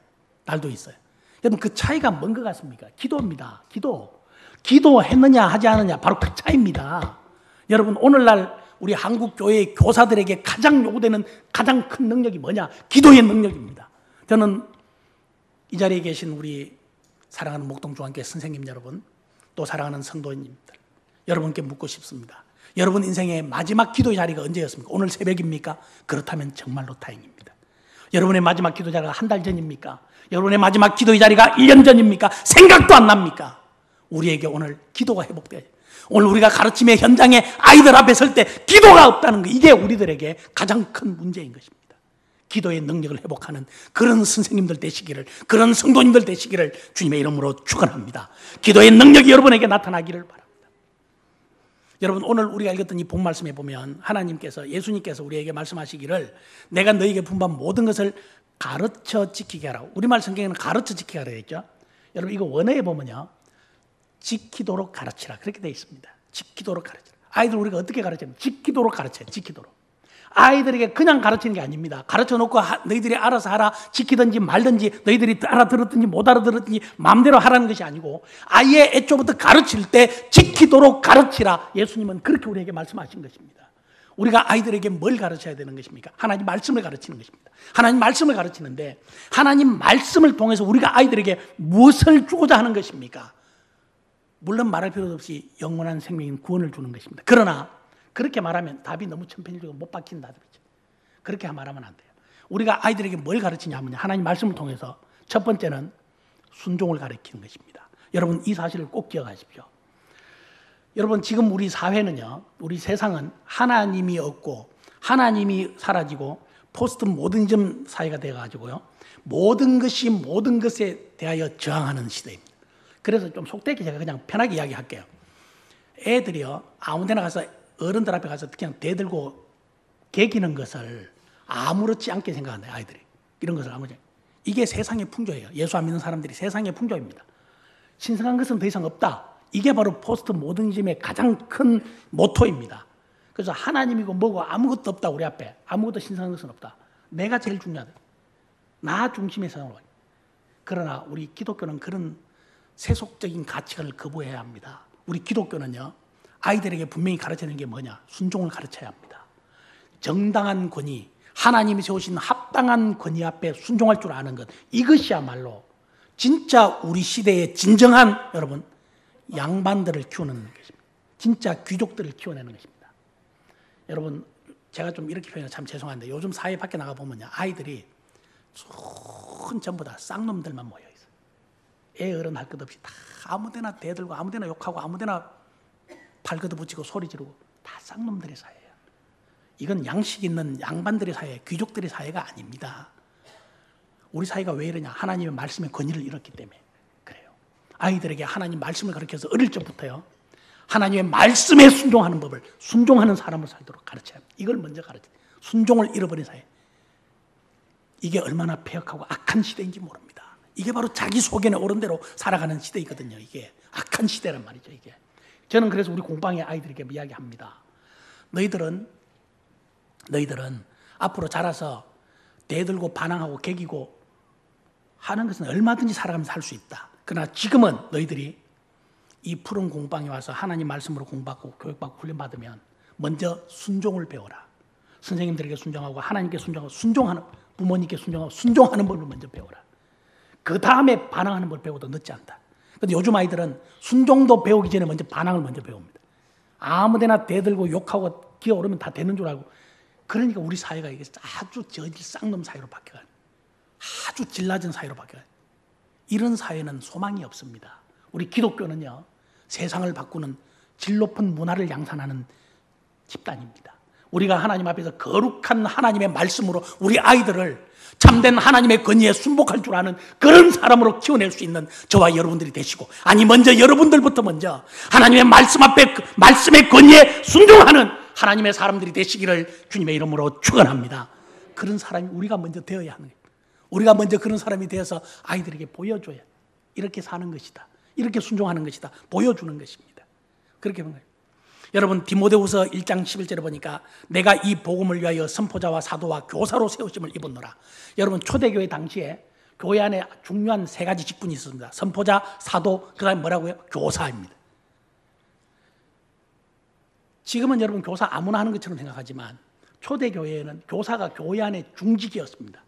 날도 있어요. 여러분 그 차이가 뭔 것 같습니까? 기도입니다. 기도했느냐 하지 않느냐 바로 그 차이입니다. 여러분 오늘날 우리 한국 교회의 교사들에게 가장 요구되는 가장 큰 능력이 뭐냐? 기도의 능력입니다. 저는 이 자리에 계신 우리 사랑하는 목동중앙교회 선생님 여러분 또 사랑하는 성도님들 여러분께 묻고 싶습니다. 여러분 인생의 마지막 기도의 자리가 언제였습니까? 오늘 새벽입니까? 그렇다면 정말로 다행입니다. 여러분의 마지막 기도 자리가 한 달 전입니까? 여러분의 마지막 기도의 자리가 1년 전입니까? 생각도 안 납니까? 우리에게 오늘 기도가 회복돼야죠. 오늘 우리가 가르침의 현장에 아이들 앞에 설 때 기도가 없다는 거 이게 우리들에게 가장 큰 문제인 것입니다. 기도의 능력을 회복하는 그런 선생님들 되시기를 그런 성도님들 되시기를 주님의 이름으로 축원합니다. 기도의 능력이 여러분에게 나타나기를 바랍니다. 여러분 오늘 우리가 읽었던 이 본 말씀에 보면 하나님께서 예수님께서 우리에게 말씀하시기를 내가 너에게 분부한 모든 것을 가르쳐 지키게 하라고 우리말 성경에는 가르쳐 지키게 하라고 했죠. 여러분 이거 원어에 보면요 지키도록 가르치라 그렇게 되어 있습니다. 지키도록 가르치라. 아이들 우리가 어떻게 가르쳐요? 지키도록 가르쳐요. 지키도록. 아이들에게 그냥 가르치는 게 아닙니다. 가르쳐 놓고 너희들이 알아서 하라 지키든지 말든지 너희들이 알아들었든지 못 알아들었든지 마음대로 하라는 것이 아니고 아예 애초부터 가르칠 때 지키도록 가르치라. 예수님은 그렇게 우리에게 말씀하신 것입니다. 우리가 아이들에게 뭘 가르쳐야 되는 것입니까? 하나님 말씀을 가르치는 것입니다. 하나님 말씀을 가르치는데 하나님 말씀을 통해서 우리가 아이들에게 무엇을 주고자 하는 것입니까? 물론 말할 필요도 없이 영원한 생명인 구원을 주는 것입니다. 그러나 그렇게 말하면 답이 너무 천편일률로 못 박힌다. 그렇게 말하면 안 돼요. 우리가 아이들에게 뭘 가르치냐 하면 하나님 말씀을 통해서 첫 번째는 순종을 가르치는 것입니다. 여러분 이 사실을 꼭 기억하십시오. 여러분 지금 우리 사회는요, 우리 세상은 하나님이 없고 하나님이 사라지고 포스트 모더니즘 사회가 돼가지고요, 모든 것이 모든 것에 대하여 저항하는 시대입니다. 그래서 좀 속되게 제가 그냥 편하게 이야기할게요. 애들이요, 아무데나 가서 어른들 앞에 가서 그냥 대들고 개기는 것을 아무렇지 않게 생각한다, 아이들이. 이런 것을 아무렇지 않게. 이게 세상의 풍조예요. 예수 안 믿는 사람들이 세상의 풍조입니다. 신성한 것은 더 이상 없다. 이게 바로 포스트 모더니즘의 가장 큰 모토입니다. 그래서 하나님이고 뭐고 아무것도 없다, 우리 앞에. 아무것도 신성한 것은 없다. 내가 제일 중요하다. 나 중심의 세상으로. 그러나 우리 기독교는 그런 세속적인 가치관을 거부해야 합니다. 우리 기독교는요, 아이들에게 분명히 가르치는 게 뭐냐? 순종을 가르쳐야 합니다. 정당한 권위, 하나님이 세우신 합당한 권위 앞에 순종할 줄 아는 것, 이것이야말로 진짜 우리 시대의 진정한, 여러분, 양반들을 키우는 것입니다. 진짜 귀족들을 키워내는 것입니다. 여러분, 제가 좀 이렇게 표현해서 참 죄송한데, 요즘 사회 밖에 나가보면요, 아이들이 전부 다 쌍놈들만 모여 있어요. 애 어른 할 것 없이 다 아무데나 대들고 아무데나 욕하고 아무데나 팔 걷어붙이고 소리 지르고 다 쌍놈들의 사회예요. 이건 양식 있는 양반들의 사회, 귀족들의 사회가 아닙니다. 우리 사회가 왜 이러냐? 하나님의 말씀의 권위를 잃었기 때문에 그래요. 아이들에게 하나님 말씀을 가르쳐서 어릴 적부터요, 하나님의 말씀에 순종하는 법을, 순종하는 사람을 살도록 가르쳐야 합니다. 이걸 먼저 가르쳐요. 순종을 잃어버린 사회. 이게 얼마나 폐역하고 악한 시대인지 모릅니다. 이게 바로 자기 소견에 오른 대로 살아가는 시대이거든요. 이게 악한 시대란 말이죠. 이게. 저는 그래서 우리 공방의 아이들에게 이야기합니다. 너희들은 앞으로 자라서 대들고 반항하고 개기고 하는 것은 얼마든지 살아가면서 할 수 있다. 그러나 지금은 너희들이 이 푸른 공방에 와서 하나님 말씀으로 공부하고 교육받고 훈련받으면 먼저 순종을 배워라. 선생님들에게 순종하고 하나님께 순종하고 순종하는, 부모님께 순종하고 순종하는 법을 먼저 배워라. 그 다음에 반항하는 법을 배워도 늦지 않다. 그런데 요즘 아이들은 순종도 배우기 전에 먼저 반항을 먼저 배웁니다. 아무데나 대들고 욕하고 기어오르면 다 되는 줄 알고. 그러니까 우리 사회가 이게 아주 저질 쌍놈 사회로 바뀌어가요. 아주 질 낮은 사회로 바뀌어요. 이런 사회는 소망이 없습니다. 우리 기독교는요, 세상을 바꾸는 질 높은 문화를 양산하는 집단입니다. 우리가 하나님 앞에서 거룩한 하나님의 말씀으로 우리 아이들을 참된 하나님의 권위에 순복할 줄 아는 그런 사람으로 키워낼 수 있는 저와 여러분들이 되시고, 아니 먼저 여러분들부터 먼저 하나님의 말씀 앞에, 말씀의 권위에 순종하는 하나님의 사람들이 되시기를 주님의 이름으로 축원합니다. 그런 사람이 우리가 먼저 되어야 하는 거예요. 우리가 먼저 그런 사람이 되어서 아이들에게 보여줘야, 이렇게 사는 것이다, 이렇게 순종하는 것이다, 보여주는 것입니다. 그렇게 보는 거예요. 여러분, 디모데후서 1장 11절에 보니까 내가 이 복음을 위하여 선포자와 사도와 교사로 세우심을 입었노라. 여러분, 초대교회 당시에 교회 안에 중요한 세 가지 직분이 있습니다. 선포자, 사도, 그 다음에 뭐라고요? 교사입니다. 지금은 여러분 교사 아무나 하는 것처럼 생각하지만 초대교회에는 교사가 교회 안에 중직이었습니다.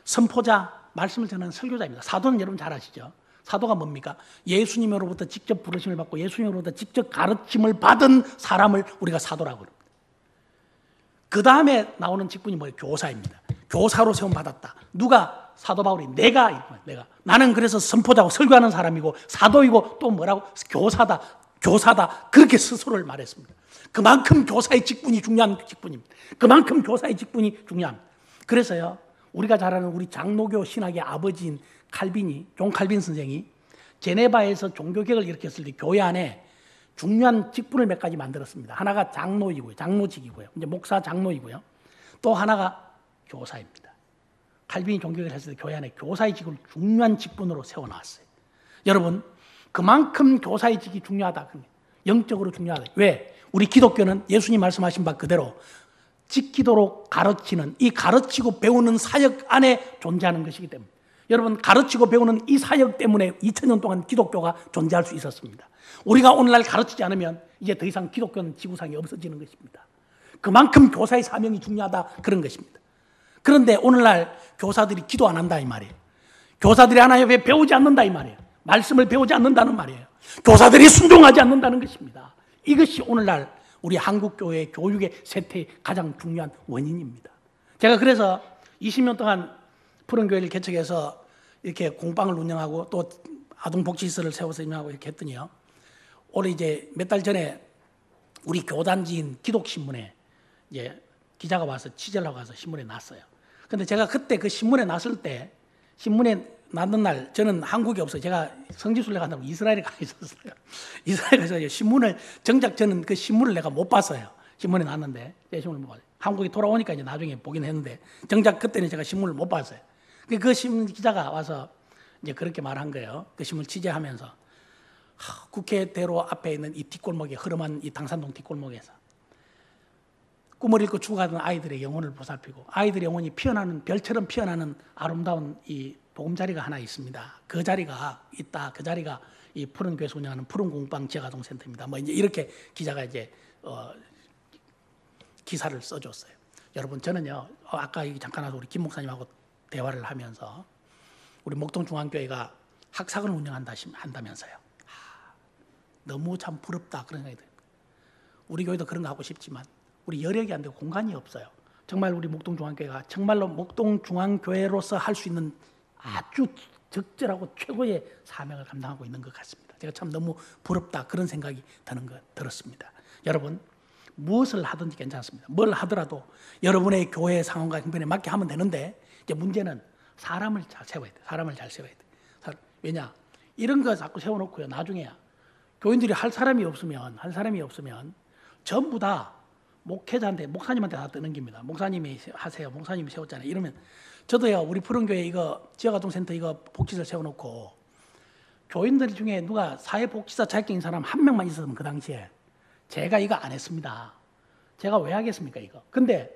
선포자, 말씀을 전하는 설교자입니다. 사도는 여러분 잘 아시죠? 사도가 뭡니까? 예수님으로부터 직접 부르심을 받고 예수님으로부터 직접 가르침을 받은 사람을 우리가 사도라고 합니다. 그 다음에 나오는 직분이 뭐예요? 교사입니다. 교사로 세움 받았다. 누가? 사도 바울이. 내가. 나는 그래서 선포자고 설교하는 사람이고 사도이고 또 뭐라고? 교사다. 그렇게 스스로를 말했습니다. 그만큼 교사의 직분이 중요한 직분입니다. 그만큼 교사의 직분이 중요합니다. 그래서요, 우리가 잘 아는 우리 장로교 신학의 아버지인 칼빈이, 존 칼빈 선생이 제네바에서 종교개혁을 일으켰을 때 교회 안에 중요한 직분을 몇 가지 만들었습니다. 하나가 장로이고요, 장로직이고요, 이제 목사 장로이고요, 또 하나가 교사입니다. 칼빈이 종교개혁을 했을 때 교회 안에 교사의 직을 중요한 직분으로 세워놨어요. 여러분, 그만큼 교사의 직이 중요하다. 영적으로 중요하다. 왜? 우리 기독교는 예수님 말씀하신 바 그대로 지키도록 가르치는, 이 가르치고 배우는 사역 안에 존재하는 것이기 때문에, 여러분, 가르치고 배우는 이 사역 때문에 2000년 동안 기독교가 존재할 수 있었습니다. 우리가 오늘날 가르치지 않으면 이제 더 이상 기독교는 지구상에 없어지는 것입니다. 그만큼 교사의 사명이 중요하다, 그런 것입니다. 그런데 오늘날 교사들이 기도 안 한다 이 말이에요. 교사들이 하나님 앞에 배우지 않는다 이 말이에요. 말씀을 배우지 않는다는 말이에요. 교사들이 순종하지 않는다는 것입니다. 이것이 오늘날 우리 한국교회의 교육의 쇠퇴의 가장 중요한 원인입니다. 제가 그래서 20년 동안 푸른교회를 개척해서 이렇게 공방을 운영하고 또 아동복지시설을 세워서 운영하고 이렇게 했더니요, 올해 이제 몇 달 전에 우리 교단지인 기독신문에 이제 기자가 와서 취재를 하고 와서 신문에 났어요. 근데 제가 그때 그 신문에 났을 때, 신문에 났는 날 저는 한국에 없어요. 제가 성지순례 간다고 이스라엘에 가 있었어요. 이스라엘에 가서 신문을, 정작 저는 그 신문을 내가 못 봤어요. 신문에 났는데 제 신문을 못 봤어요. 한국에 돌아오니까 이제 나중에 보긴 했는데, 정작 그때는 제가 신문을 못 봤어요. 그 신문 기자가 와서 이제 그렇게 말한 거예요. 그 신문 취재하면서 국회대로 앞에 있는 이 뒷골목에, 흐름한 이 당산동 뒷골목에서 꿈을 잃고 죽어가던 아이들의 영혼을 보살피고, 아이들의 영혼이 피어나는, 별처럼 피어나는 아름다운 이 보금자리가 하나 있습니다. 그 자리가 있다. 그 자리가 이 푸른 교회에서 운영하는 푸른 공방 지역아동센터입니다. 뭐 이제 이렇게 기자가 이제 기사를 써줬어요. 여러분, 저는요, 아까 잠깐 와서 우리 김 목사님하고 대화를 하면서 우리 목동중앙교회가 학사관을 운영한다면서요. 너무 참 부럽다, 그런 생각이 들어요. 우리 교회도 그런 거 하고 싶지만 우리 여력이 안 되고 공간이 없어요. 정말 우리 목동중앙교회가 정말로 목동중앙교회로서 할 수 있는 아주 적절하고 최고의 사명을 감당하고 있는 것 같습니다. 제가 참 너무 부럽다, 그런 생각이 들었습니다. 여러분, 무엇을 하든지 괜찮습니다. 뭘 하더라도 여러분의 교회 상황과 형편에 맞게 하면 되는데, 이제 문제는 사람을 잘 세워야 돼. 사람을 잘 세워야 돼. 왜냐? 이런 거 자꾸 세워놓고요, 나중에 교인들이 할 사람이 없으면 전부 다 목회자한테, 목사님한테 다 떠넘깁니다. 목사님이 하세요. 목사님이 세웠잖아요. 이러면 저도요, 우리 푸른교회 이거 지역아동센터 이거 복지를 세워놓고 교인들 중에 누가 사회복지사 자격인 사람 한 명만 있었으면 그 당시에 제가 이거 안 했습니다. 제가 왜 하겠습니까, 이거? 근데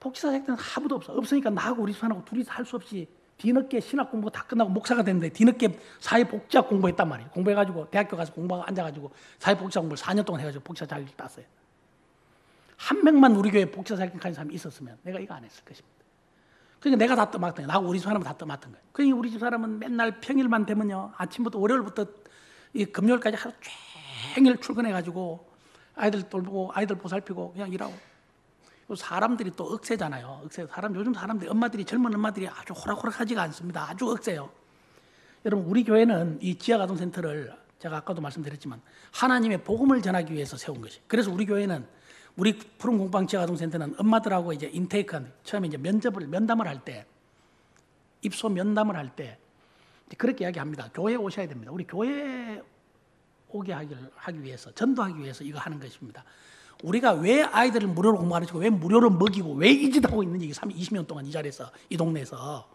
복지사 자격증 아무도 없으니까 나하고 우리 집사람하고 둘이서 할 수 없이 뒤늦게 신학 공부 다 끝나고 목사가 됐는데 뒤늦게 사회복지학 공부했단 말이에요. 공부해가지고 대학교 가서 공부하고 앉아가지고 사회복지학 공부를 4년 동안 해가지고 복지사 자격증 땄어요. 한 명만 우리 교회에 복지사 자격증 가진 사람이 있었으면 내가 이거 안 했을 것입니다. 그러니까 내가 다 떠맡던 거예요. 나하고 우리 집사람은 다 떠맡던 거예요. 그러니까 우리 집사람은 맨날 평일만 되면요, 아침부터 월요일부터 이 금요일까지 하루 종일 출근해가지고 아이들 돌보고 아이들 보살피고 그냥 일하고. 사람들이 또 억세잖아요. 억세. 요즘 사람들이, 엄마들이, 젊은 엄마들이 아주 호락호락하지가 않습니다. 아주 억세요. 여러분, 우리 교회는 이 지역아동센터를 제가 아까도 말씀드렸지만 하나님의 복음을 전하기 위해서 세운 것이. 그래서 우리 교회는, 우리 푸른 공방 지역아동센터는 엄마들하고 이제 인테이크한, 처음에 이제 면담을 할 때, 입소 면담을 할 때 그렇게 이야기합니다. 교회에 오셔야 됩니다. 우리 교회에 오게 하기 위해서, 전도하기 위해서 이거 하는 것입니다. 우리가 왜 아이들을 무료로 공부하는지, 왜 무료로 먹이고 왜 이 짓 하고 있는지, 20년 동안 이 자리에서, 이 동네에서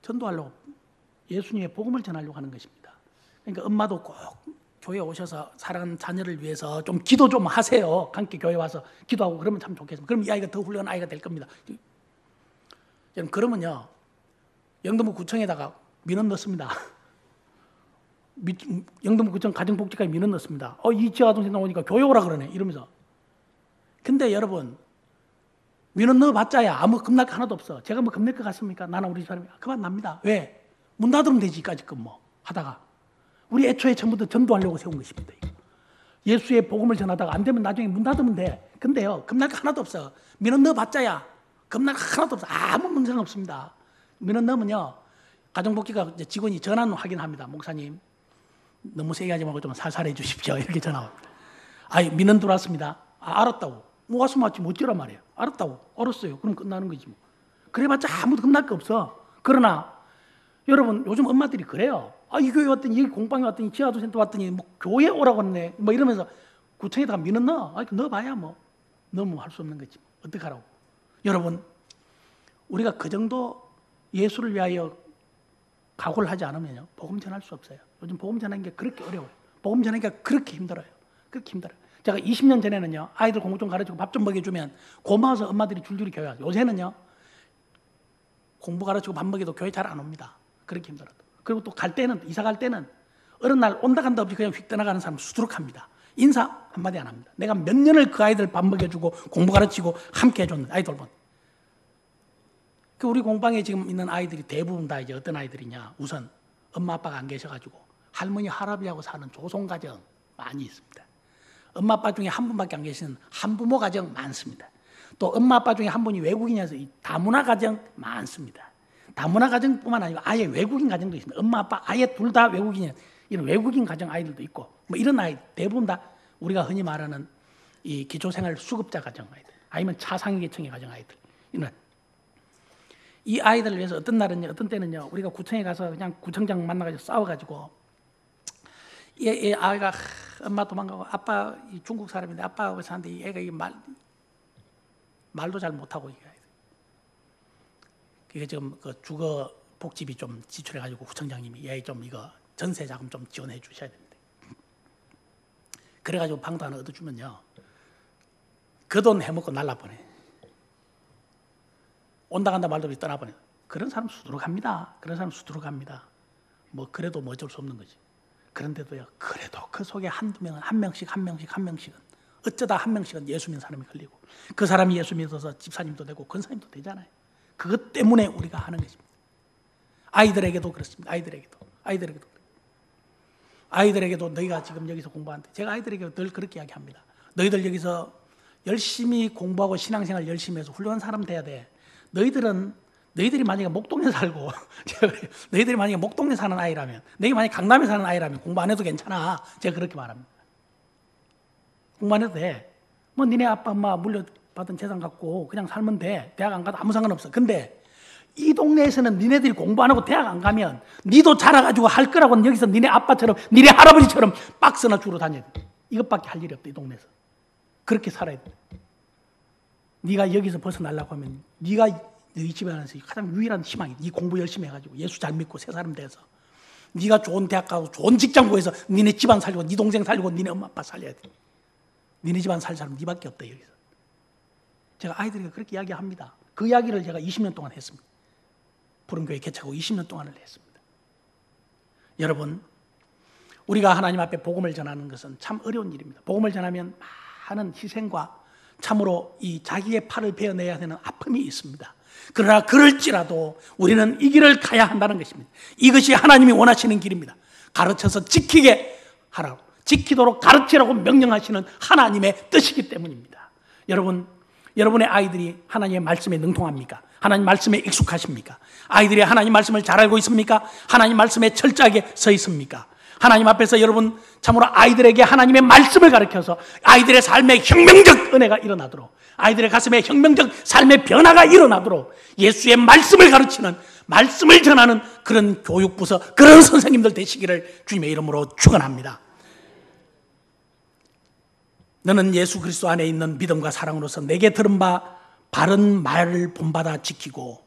전도하려고, 예수님의 복음을 전하려고 하는 것입니다. 그러니까 엄마도 꼭 교회에 오셔서 사랑하는 자녀를 위해서 좀 기도 좀 하세요. 함께 교회 와서 기도하고 그러면 참 좋겠습니다. 그럼 이 아이가 더 훌륭한 아이가 될 겁니다. 그러면요, 영등포 구청에다가 민원 넣습니다. 영등포 구청 가정복지과에 민원 넣습니다. 이 지역아동센터 오니까 교회 오라 그러네, 이러면서. 근데 여러분, 민원 넣어봤자야 아무 겁날 거 하나도 없어. 제가 뭐 겁낼 것 같습니까? 나나 우리 사람이 그만 납니다. 왜? 문 닫으면 되지, 까짓 뭐 하다가. 우리 애초에 전부터 전도하려고 세운 것입니다. 이거. 예수의 복음을 전하다가 안 되면 나중에 문 닫으면 돼. 근데요, 겁날 거 하나도 없어. 민원 넣어봤자야 겁날 거 하나도 없어. 아무 문제는 없습니다. 민원 넣으면요, 가정복지과 직원이 전화 확인합니다. 목사님, 너무 세게 하지 말고 좀 살살 해주십시오. 이렇게 전화 옵니다. 민원 들어왔습니다. 알았다고. 뭐 왔으면 왔지, 뭐 어쩌란 말이에요. 알았다고. 알았어요. 그럼 끝나는 거지 뭐. 그래봤자 아무도 겁날 거 없어. 그러나 여러분, 요즘 엄마들이 그래요. 이 교회 왔더니, 이 공방에 왔더니, 지하도센터 왔더니 뭐 교회 오라고 하네, 뭐 이러면서 구청에다가 민원 넣어. 넣어봐야 뭐 너무 할 수 없는 거지. 어떡하라고. 여러분, 우리가 그 정도 예수를 위하여 각오를 하지 않으면요, 복음 전할 수 없어요. 요즘 복음 전하는 게 그렇게 어려워요. 복음 전하기가 그렇게 힘들어요. 그렇게 힘들어요. 제가 20년 전에는요, 아이들 공부 좀 가르치고 밥 좀 먹여주면 고마워서 엄마들이 줄줄이 교회 와요. 요새는요, 공부 가르치고 밥 먹여도 교회 잘 안 옵니다. 그렇게 힘들어도. 그리고 또 갈 때는, 이사 갈 때는 어느 날 온다 간다 없이 그냥 휙 떠나가는 사람 수두룩합니다. 인사 한마디 안 합니다. 내가 몇 년을 그 아이들 밥 먹여주고 공부 가르치고 함께 해줬는데, 아이들 본. 우리 공방에 지금 있는 아이들이 대부분 다 이제 어떤 아이들이냐, 우선 엄마 아빠가 안 계셔가지고 할머니 할아버지하고 사는 조손 가정 많이 있습니다. 엄마 아빠 중에 한 분밖에 안 계시는 한부모 가정 많습니다. 또 엄마 아빠 중에 한 분이 외국인이어서 다문화 가정 많습니다. 다문화 가정뿐만 아니고 아예 외국인 가정도 있습니다. 엄마 아빠 아예 둘 다 외국인이에요. 이런 외국인 가정 아이들도 있고, 뭐 이런 아이 대부분 다 우리가 흔히 말하는 이 기초생활 수급자 가정 아이들, 아니면 차상위 계층의 가정 아이들, 이 아이들을 위해서 어떤 날은요, 어떤 때는요, 우리가 구청에 가서 그냥 구청장 만나가지고 싸워가지고 이 아이가 엄마 도망가고 아빠 이 중국 사람인데 아빠하고 사는데 이 애가 이 말도 잘 못하고 이게 지금 그 주거 복지비 좀 지출해가지고 구청장님이 얘 좀 이거 전세 자금 좀 지원해 주셔야 됩니다. 그래가지고 방도 하나 얻어주면요, 그 돈 해먹고 날라보내. 온다 간다 말도 없이 떠나보내. 그런 사람 수두룩합니다. 그런 사람 수두룩합니다. 뭐 그래도 뭐 어쩔 수 없는 거지. 그런데도요, 그래도 그 속에 한두 명은 한 명씩은 어쩌다 한 명씩은 예수 믿는 사람이 걸리고, 그 사람이 예수 믿어서 집사님도 되고 권사님도 되잖아요. 그것 때문에 우리가 하는 것입니다. 아이들에게도 그렇습니다. 아이들에게도 너희가 지금 여기서 공부하는데, 제가 아이들에게 늘 그렇게 이야기합니다. 너희들 여기서 열심히 공부하고 신앙생활 열심히 해서 훌륭한 사람 돼야 돼. 너희들이 만약에 목동에 살고 너희들이 만약에 목동에 사는 아이라면, 너희 만약에 강남에 사는 아이라면 공부 안 해도 괜찮아. 제가 그렇게 말합니다. 공부 안 해도 돼. 뭐 니네 아빠 엄마 물려받은 재산 갖고 그냥 살면 돼. 대학 안 가도 아무 상관없어. 근데 이 동네에서는 니네들이 공부 안 하고 대학 안 가면 니도 자라가지고 할 거라고 여기서 니네 아빠처럼 니네 할아버지처럼 박스나 주로 다녀야 돼. 이것밖에 할 일이 없다. 이 동네에서. 그렇게 살아야 돼. 네가 여기서 벗어나려고 하면 네가 너희 집안에서 가장 유일한 희망이, 네 공부 열심히 해가지고 예수 잘 믿고 새 사람 돼서 네가 좋은 대학 가고 좋은 직장 구해서 니네 집안 살리고 네 동생 살리고 니네 엄마 아빠 살려야 돼. 니네 집안 살 사람 네밖에 없다 여기서. 제가 아이들에게 그렇게 이야기합니다. 그 이야기를 제가 20년 동안 했습니다. 푸른교회 개척하고 20년 동안을 했습니다. 여러분, 우리가 하나님 앞에 복음을 전하는 것은 참 어려운 일입니다. 복음을 전하면 많은 희생과 참으로 이 자기의 팔을 베어내야 되는 아픔이 있습니다. 그러나 그럴지라도 우리는 이 길을 가야 한다는 것입니다. 이것이 하나님이 원하시는 길입니다. 가르쳐서 지키게 하라고, 지키도록 가르치라고 명령하시는 하나님의 뜻이기 때문입니다. 여러분의 아이들이 하나님의 말씀에 능통합니까? 하나님 말씀에 익숙하십니까? 아이들이 하나님 말씀을 잘 알고 있습니까? 하나님 말씀에 철저하게 서 있습니까? 하나님 앞에서 여러분 참으로 아이들에게 하나님의 말씀을 가르쳐서 아이들의 삶에 혁명적 은혜가 일어나도록, 아이들의 가슴에 혁명적 삶의 변화가 일어나도록 예수의 말씀을 가르치는, 말씀을 전하는 그런 교육부서, 그런 선생님들 되시기를 주님의 이름으로 축원합니다. 너는 예수 그리스도 안에 있는 믿음과 사랑으로서 내게 들은 바 바른 말을 본받아 지키고,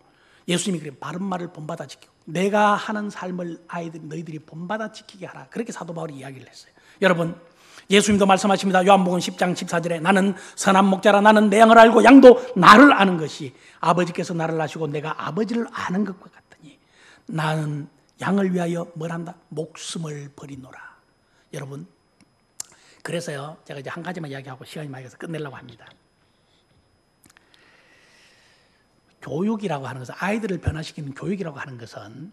예수님이 그래 바른 말을 본받아 지키고 내가 하는 삶을 너희들이 본받아 지키게 하라. 그렇게 사도 바울이 이야기를 했어요. 여러분, 예수님도 말씀하십니다. 요한복음 10장 14절에 나는 선한 목자라, 나는 내 양을 알고 양도 나를 아는 것이 아버지께서 나를 아시고 내가 아버지를 아는 것과 같으니 나는 양을 위하여 뭘 한다? 목숨을 버리노라. 여러분, 그래서요, 제가 이제 한 가지만 이야기하고 시간이 많이 가서 끝내려고 합니다. 교육이라고 하는 것은, 아이들을 변화시키는 교육이라고 하는 것은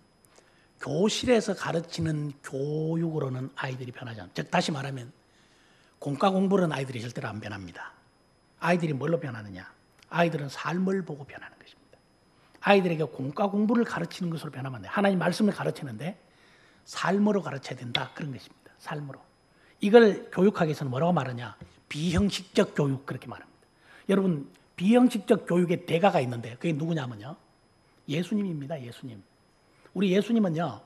교실에서 가르치는 교육으로는 아이들이 변하지 않아요. 즉 다시 말하면 공과 공부로는 아이들이 절대로 안 변합니다. 아이들이 뭘로 변하느냐? 아이들은 삶을 보고 변하는 것입니다. 아이들에게 공과 공부를 가르치는 것으로 변하면 안 돼요. 하나님 말씀을 가르치는데 삶으로 가르쳐야 된다, 그런 것입니다. 삶으로. 이걸 교육학에서는 뭐라고 말하냐? 비형식적 교육, 그렇게 말합니다. 여러분, 비형식적 교육의 대가가 있는데 그게 누구냐면요, 예수님입니다. 예수님. 우리 예수님은요,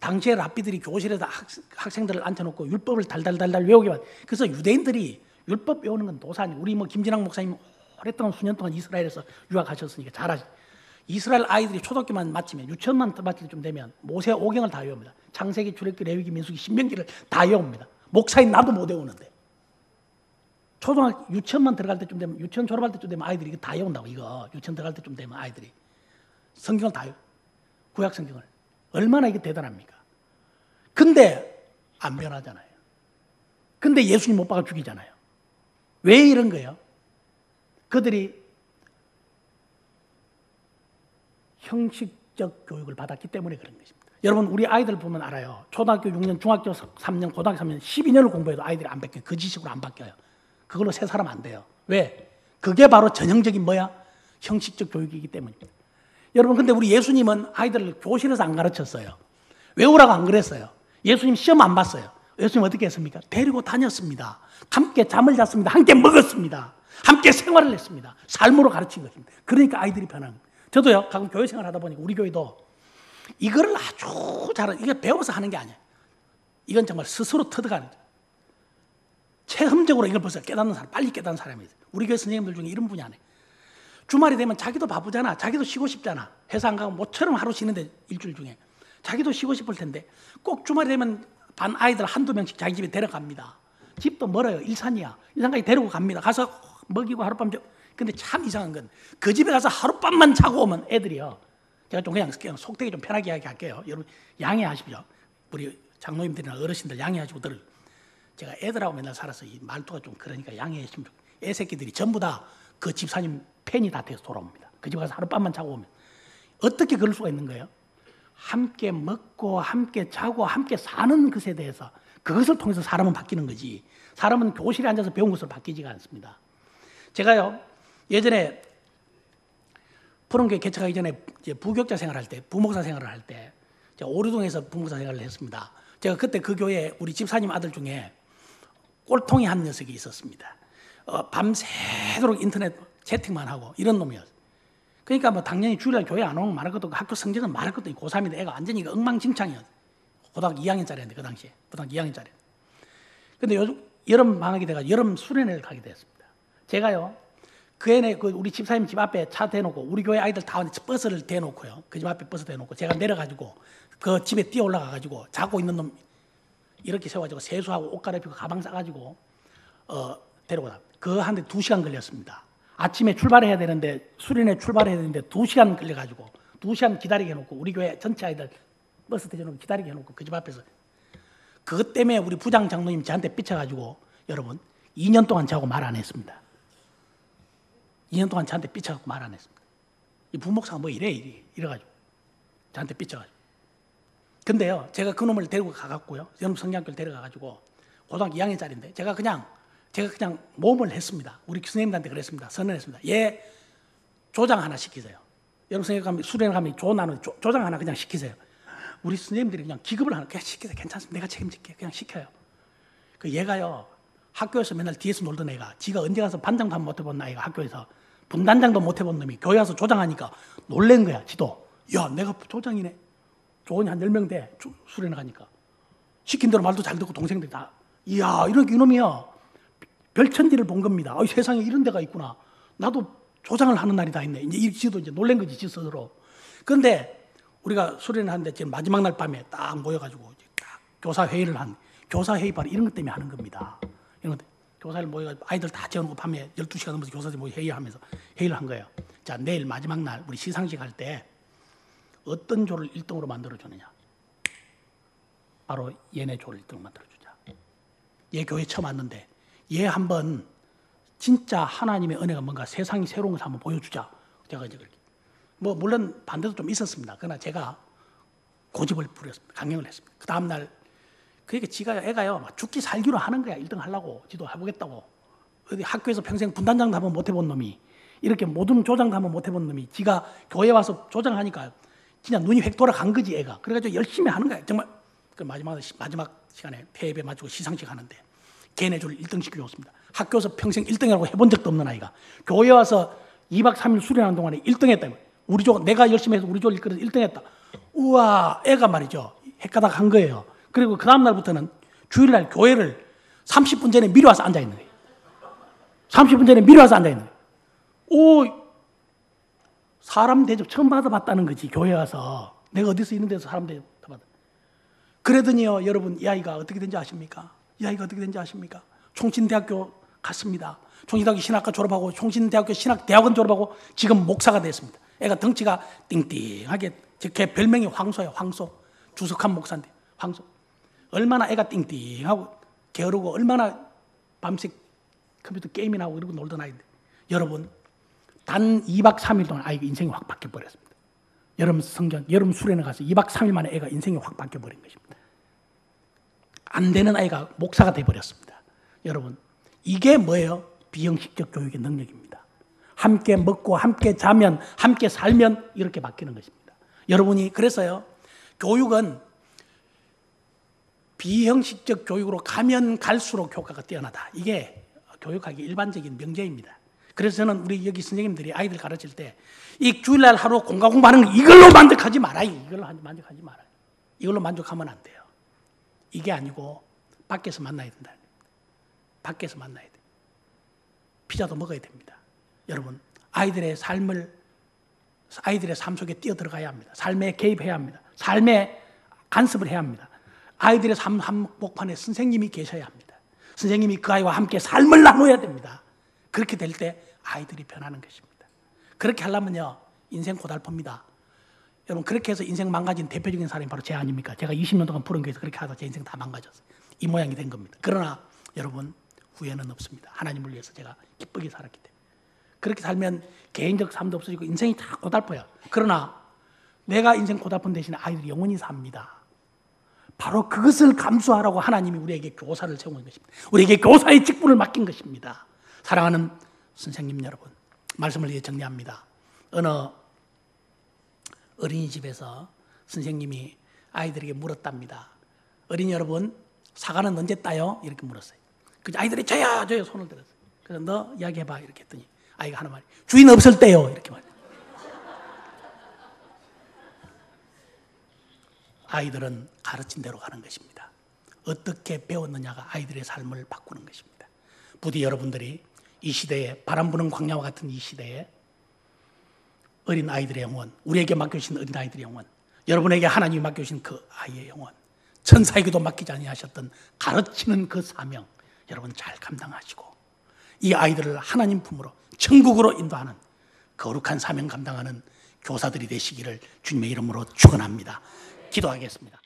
당시에 랍비들이 교실에서 학생들을 앉혀놓고 율법을 달달달달 외우기만. 그래서 유대인들이 율법 외우는 건 도사 아니에요. 우리 김진학 목사님 오랫동안 수년 동안 이스라엘에서 유학하셨으니까 잘 아시죠. 이스라엘 아이들이 초등학교만 마치면, 유치원만 마칠 좀 되면 모세 오경을 다 외웁니다. 창세기, 출애굽기, 레위기, 민수기, 신명기를 다 외웁니다. 목사인 나도 못 외우는데. 초등학교 유치원만 들어갈 때쯤 되면, 유치원 졸업할 때쯤 되면 아이들이 이거 다 외운다고. 이거 유치원 들어갈 때쯤 되면 아이들이 성경을 다 외워. 구약 성경을. 얼마나 이게 대단합니까? 근데 안 변하잖아요. 근데 예수님 못 박아 죽이잖아요. 왜 이런 거예요? 그들이 형식적 교육을 받았기 때문에 그런 것입니다. 여러분, 우리 아이들 보면 알아요. 초등학교 6년, 중학교 3년, 고등학교 3년, 12년을 공부해도 아이들이 안 바뀌어요. 그 지식으로 안 바뀌어요. 그걸로 새 사람 안 돼요. 왜? 그게 바로 전형적인 뭐야? 형식적 교육이기 때문입니다. 여러분, 근데 우리 예수님은 아이들을 교실에서 안 가르쳤어요. 외우라고 안 그랬어요. 예수님 시험 안 봤어요. 예수님 어떻게 했습니까? 데리고 다녔습니다. 함께 잠을 잤습니다. 함께 먹었습니다. 함께 생활을 했습니다. 삶으로 가르친 것입니다. 그러니까 아이들이 변한 거예요. 저도요, 가끔 교회 생활 하다 보니까 우리 교회도 이거를 아주 이게 배워서 하는 게 아니에요. 이건 정말 스스로 터득하는 거예요. 체험적으로 이걸 벌써 깨닫는 사람, 빨리 깨닫는 사람이 있어요. 우리 교회 선생님들 중에 이런 분이 안 해요. 주말이 되면 자기도 바쁘잖아. 자기도 쉬고 싶잖아. 회사 안 가고 모처럼 하루 쉬는데 일주일 중에. 자기도 쉬고 싶을 텐데 꼭 주말이 되면 반 아이들 한두 명씩 자기 집에 데려갑니다. 집도 멀어요. 일산이야. 일산까지 데리고 갑니다. 가서 먹이고 하룻밤 근데 참 이상한 건 그 집에 가서 하룻밤만 자고 오면 애들이요. 제가 좀 그냥 속되게 좀 편하게 이야기할게요. 여러분 양해하십시오. 우리 장로님들이나 어르신들 양해하시고 들어요. 제가 애들하고 맨날 살아서 이 말투가 좀 그러니까 양해하시면 좋겠어요. 애 새끼들이 전부 다 그 집사님 팬이 다 돼서 돌아옵니다. 그 집에 가서 하룻밤만 자고 오면. 어떻게 그럴 수가 있는 거예요? 함께 먹고 함께 자고 함께 사는 것에 대해서 그것을 통해서 사람은 바뀌는 거지. 사람은 교실에 앉아서 배운 것으로 바뀌지가 않습니다. 제가요 예전에 푸른교회 개척하기 전에 이제 부교육자 생활할 때 부목사 생활을 할 때 제가 오류동에서 부목사 생활을 했습니다. 제가 그때 그 교회에 우리 집사님 아들 중에 꼴통이 한 녀석이 있었습니다. 밤새도록 인터넷 채팅만 하고 이런 놈이었어요. 그러니까 뭐 당연히 주일날 교회 안 오면 말할 것도 없고 학교 성적은 말할 것도 있고 고3인데 애가 완전히 엉망진창이었어요. 고등학교 2학년짜리였는데 그 당시에 고등학교 2학년짜리. 근데 요즘 여름 방학이 돼가지고 여름 수련회를 가게 됐습니다. 제가요 그 애네 그 우리 집사님 집 앞에 차 대놓고 우리 교회 아이들 다 버스를 대놓고요 그 집 앞에 버스 대놓고 제가 내려가지고 그 집에 뛰어 올라가가지고 자고 있는 놈 이렇게 세워가지고 세수하고 옷 갈아입히고 가방 싸가지고 데리고 나. 그 한데 2시간 걸렸습니다. 아침에 출발해야 되는데 수련회 출발해야 되는데 2시간 걸려가지고 2시간 기다리게 해놓고 우리 교회 전체 아이들 버스 대놓고 기다리게 해놓고 그 집 앞에서 그것 때문에 우리 부장 장로님 저한테 삐쳐가지고 여러분 2년 동안 저하고 말 안 했습니다. 2년 동안 저한테 삐쳐갖고 말 안 했습니다. 이 부목사가 뭐 이래가지고 저한테 삐쳐가지고. 근데요 제가 그 놈을 데리고 가갖고요 여름 성경학교를 데려가가지고 고등학교 2학년짜리인데 제가 그냥 모험을 했습니다. 우리 교수님들한테 그랬습니다. 선언했습니다. 얘 조장 하나 시키세요. 여러분 생각하면 수련회 가면 조장 하나 그냥 시키세요. 우리 선생님들이 그냥 기급을 하나 그냥 시키세요. 괜찮습니다. 내가 책임질게. 그냥 시켜요. 그 얘가요 학교에서 맨날 뒤에서 놀던 애가 지가 언제 가서 반장도 한 번 못 해본 아이가 학교에서 분단장도 못 해본 놈이 교회 와서 조장하니까 놀란 거야. 지도. 야 내가 조장이네. 조원이 한 10명 돼. 수련회 가니까. 시킨 대로 말도 잘 듣고 동생들이 다. 이야 이놈이야. 별천지를 본 겁니다. 세상에 이런 데가 있구나. 나도 조장을 하는 날이 다 있네. 이제 지도 이제 놀란 거지, 지 스스로. 그런데 우리가 수련을 하는데 지금 마지막 날 밤에 딱 모여가지고 딱 교사 회의를 교사 회의 바로 이런 것 때문에 하는 겁니다. 이런 것 교사를 모여가지고 아이들 다 재워놓고 밤에 12시간 넘어서 교사들이 모여 회의하면서 회의를 한 거예요. 자, 내일 마지막 날 우리 시상식 할 때 어떤 조를 1등으로 만들어주느냐. 바로 얘네 조를 1등으로 만들어주자. 얘 교회 처음 왔는데 얘 한번 진짜 하나님의 은혜가 뭔가 세상이 새로운 것을 한번 보여주자. 제가 이제 그렇게. 뭐 물론 반대도 좀 있었습니다. 그러나 제가 고집을 부렸습니다. 강행을 했습니다. 그 다음날 그러니까 애가요 죽기 살기로 하는 거야. 1등 하려고 지도 해보겠다고. 어디 학교에서 평생 분단장도 한번 못 해본 놈이 이렇게 모든 조장도 한번 못 해본 놈이 지가 교회 와서 조장하니까 진짜 눈이 획 돌아간 거지 애가. 그래가지고 열심히 하는 거야. 정말 그 마지막 시간에 폐업에 맞추고 시상식 하는데 걔네 줄 1등 시켜줬습니다. 학교에서 평생 1등이라고 해본 적도 없는 아이가 교회 와서 2박 3일 수련하는 동안에 1등 했다. 우리 조 내가 열심히 해서 우리 조 이끌어서 1등 했다. 우와 애가 말이죠. 헷가닥 한 거예요. 그리고 그 다음 날부터는 주일날 교회를 30분 전에 미리 와서 앉아있는 거예요. 30분 전에 미리 와서 앉아있는 거예요. 오, 사람 대접 처음 받아봤다는 거지. 교회 와서 내가 어디서 있는 데서 사람 대접 받아. 그러더니요 여러분 이 아이가 어떻게 된지 아십니까? 이 아이가 어떻게 된지 아십니까? 총신대학교 갔습니다. 총신대학교 신학과 졸업하고 총신대학교 신학대학원 졸업하고 지금 목사가 됐습니다. 애가 덩치가 띵띵하게 걔 별명이 황소예요. 황소. 주석한 목사인데 황소. 얼마나 애가 띵띵하고 게으르고 얼마나 밤새 컴퓨터 게임이나 하고 이러고 놀던 아이인데 여러분 단 2박 3일 동안 아이가 인생이 확 바뀌어버렸습니다. 여름 수련회 가서 2박 3일 만에 애가 인생이 확 바뀌어버린 것입니다. 안 되는 아이가 목사가 돼버렸습니다. 여러분 이게 뭐예요? 비형식적 교육의 능력입니다. 함께 먹고 함께 자면 함께 살면 이렇게 바뀌는 것입니다. 여러분이 그래서요 교육은 비형식적 교육으로 가면 갈수록 효과가 뛰어나다. 이게 교육학의 일반적인 명제입니다. 그래서 저는 우리 여기 선생님들이 아이들 가르칠 때 이 주일날 하루 공부하는 거 이걸로 만족하지 말아요. 이걸로 만족하지 말아요. 이걸로 만족하면 안 돼요. 이게 아니고 밖에서 만나야 된다. 밖에서 만나야 돼요. 피자도 먹어야 됩니다. 여러분, 아이들의 삶 속에 뛰어들어가야 합니다. 삶에 개입해야 합니다. 삶에 간섭을 해야 합니다. 아이들의 삶 한복판에 선생님이 계셔야 합니다. 선생님이 그 아이와 함께 삶을 나눠야 됩니다. 그렇게 될 때 아이들이 변하는 것입니다. 그렇게 하려면요, 인생 고달픕니다. 여러분, 그렇게 해서 인생 망가진 대표적인 사람이 바로 제 아닙니까? 제가 20년 동안 푸른교회에서 그렇게 하다 제 인생 다 망가졌어요. 이 모양이 된 겁니다. 그러나 여러분, 후회는 없습니다. 하나님을 위해서 제가 기쁘게 살았기 때문에. 그렇게 살면 개인적 삶도 없어지고 인생이 다 고달퍼요. 그러나 내가 인생 고달픈 대신에 아이들이 영원히 삽니다. 바로 그것을 감수하라고 하나님이 우리에게 교사를 세운 것입니다. 우리에게 교사의 직분을 맡긴 것입니다. 사랑하는 선생님 여러분, 말씀을 이제 정리합니다. 어느 어린이집에서 선생님이 아이들에게 물었답니다. 어린이 여러분, 사과는 언제 따요? 이렇게 물었어요. 그 아이들이 저요 손을 들었어요. 그래서 너 이야기해봐 이렇게 했더니 아이가 하는 말이 주인 없을 때요 이렇게 말해요. 아이들은 가르친 대로 가는 것입니다. 어떻게 배웠느냐가 아이들의 삶을 바꾸는 것입니다. 부디 여러분들이 이 시대에, 바람 부는 광야와 같은 이 시대에 어린 아이들의 영혼, 우리에게 맡겨주신 어린 아이들의 영혼, 여러분에게 하나님이 맡겨주신 그 아이의 영혼, 천사에게도 맡기지 아니하셨던 가르치는 그 사명, 여러분 잘 감당하시고 이 아이들을 하나님 품으로 천국으로 인도하는 거룩한 사명 감당하는 교사들이 되시기를 주님의 이름으로 축원합니다. 기도하겠습니다.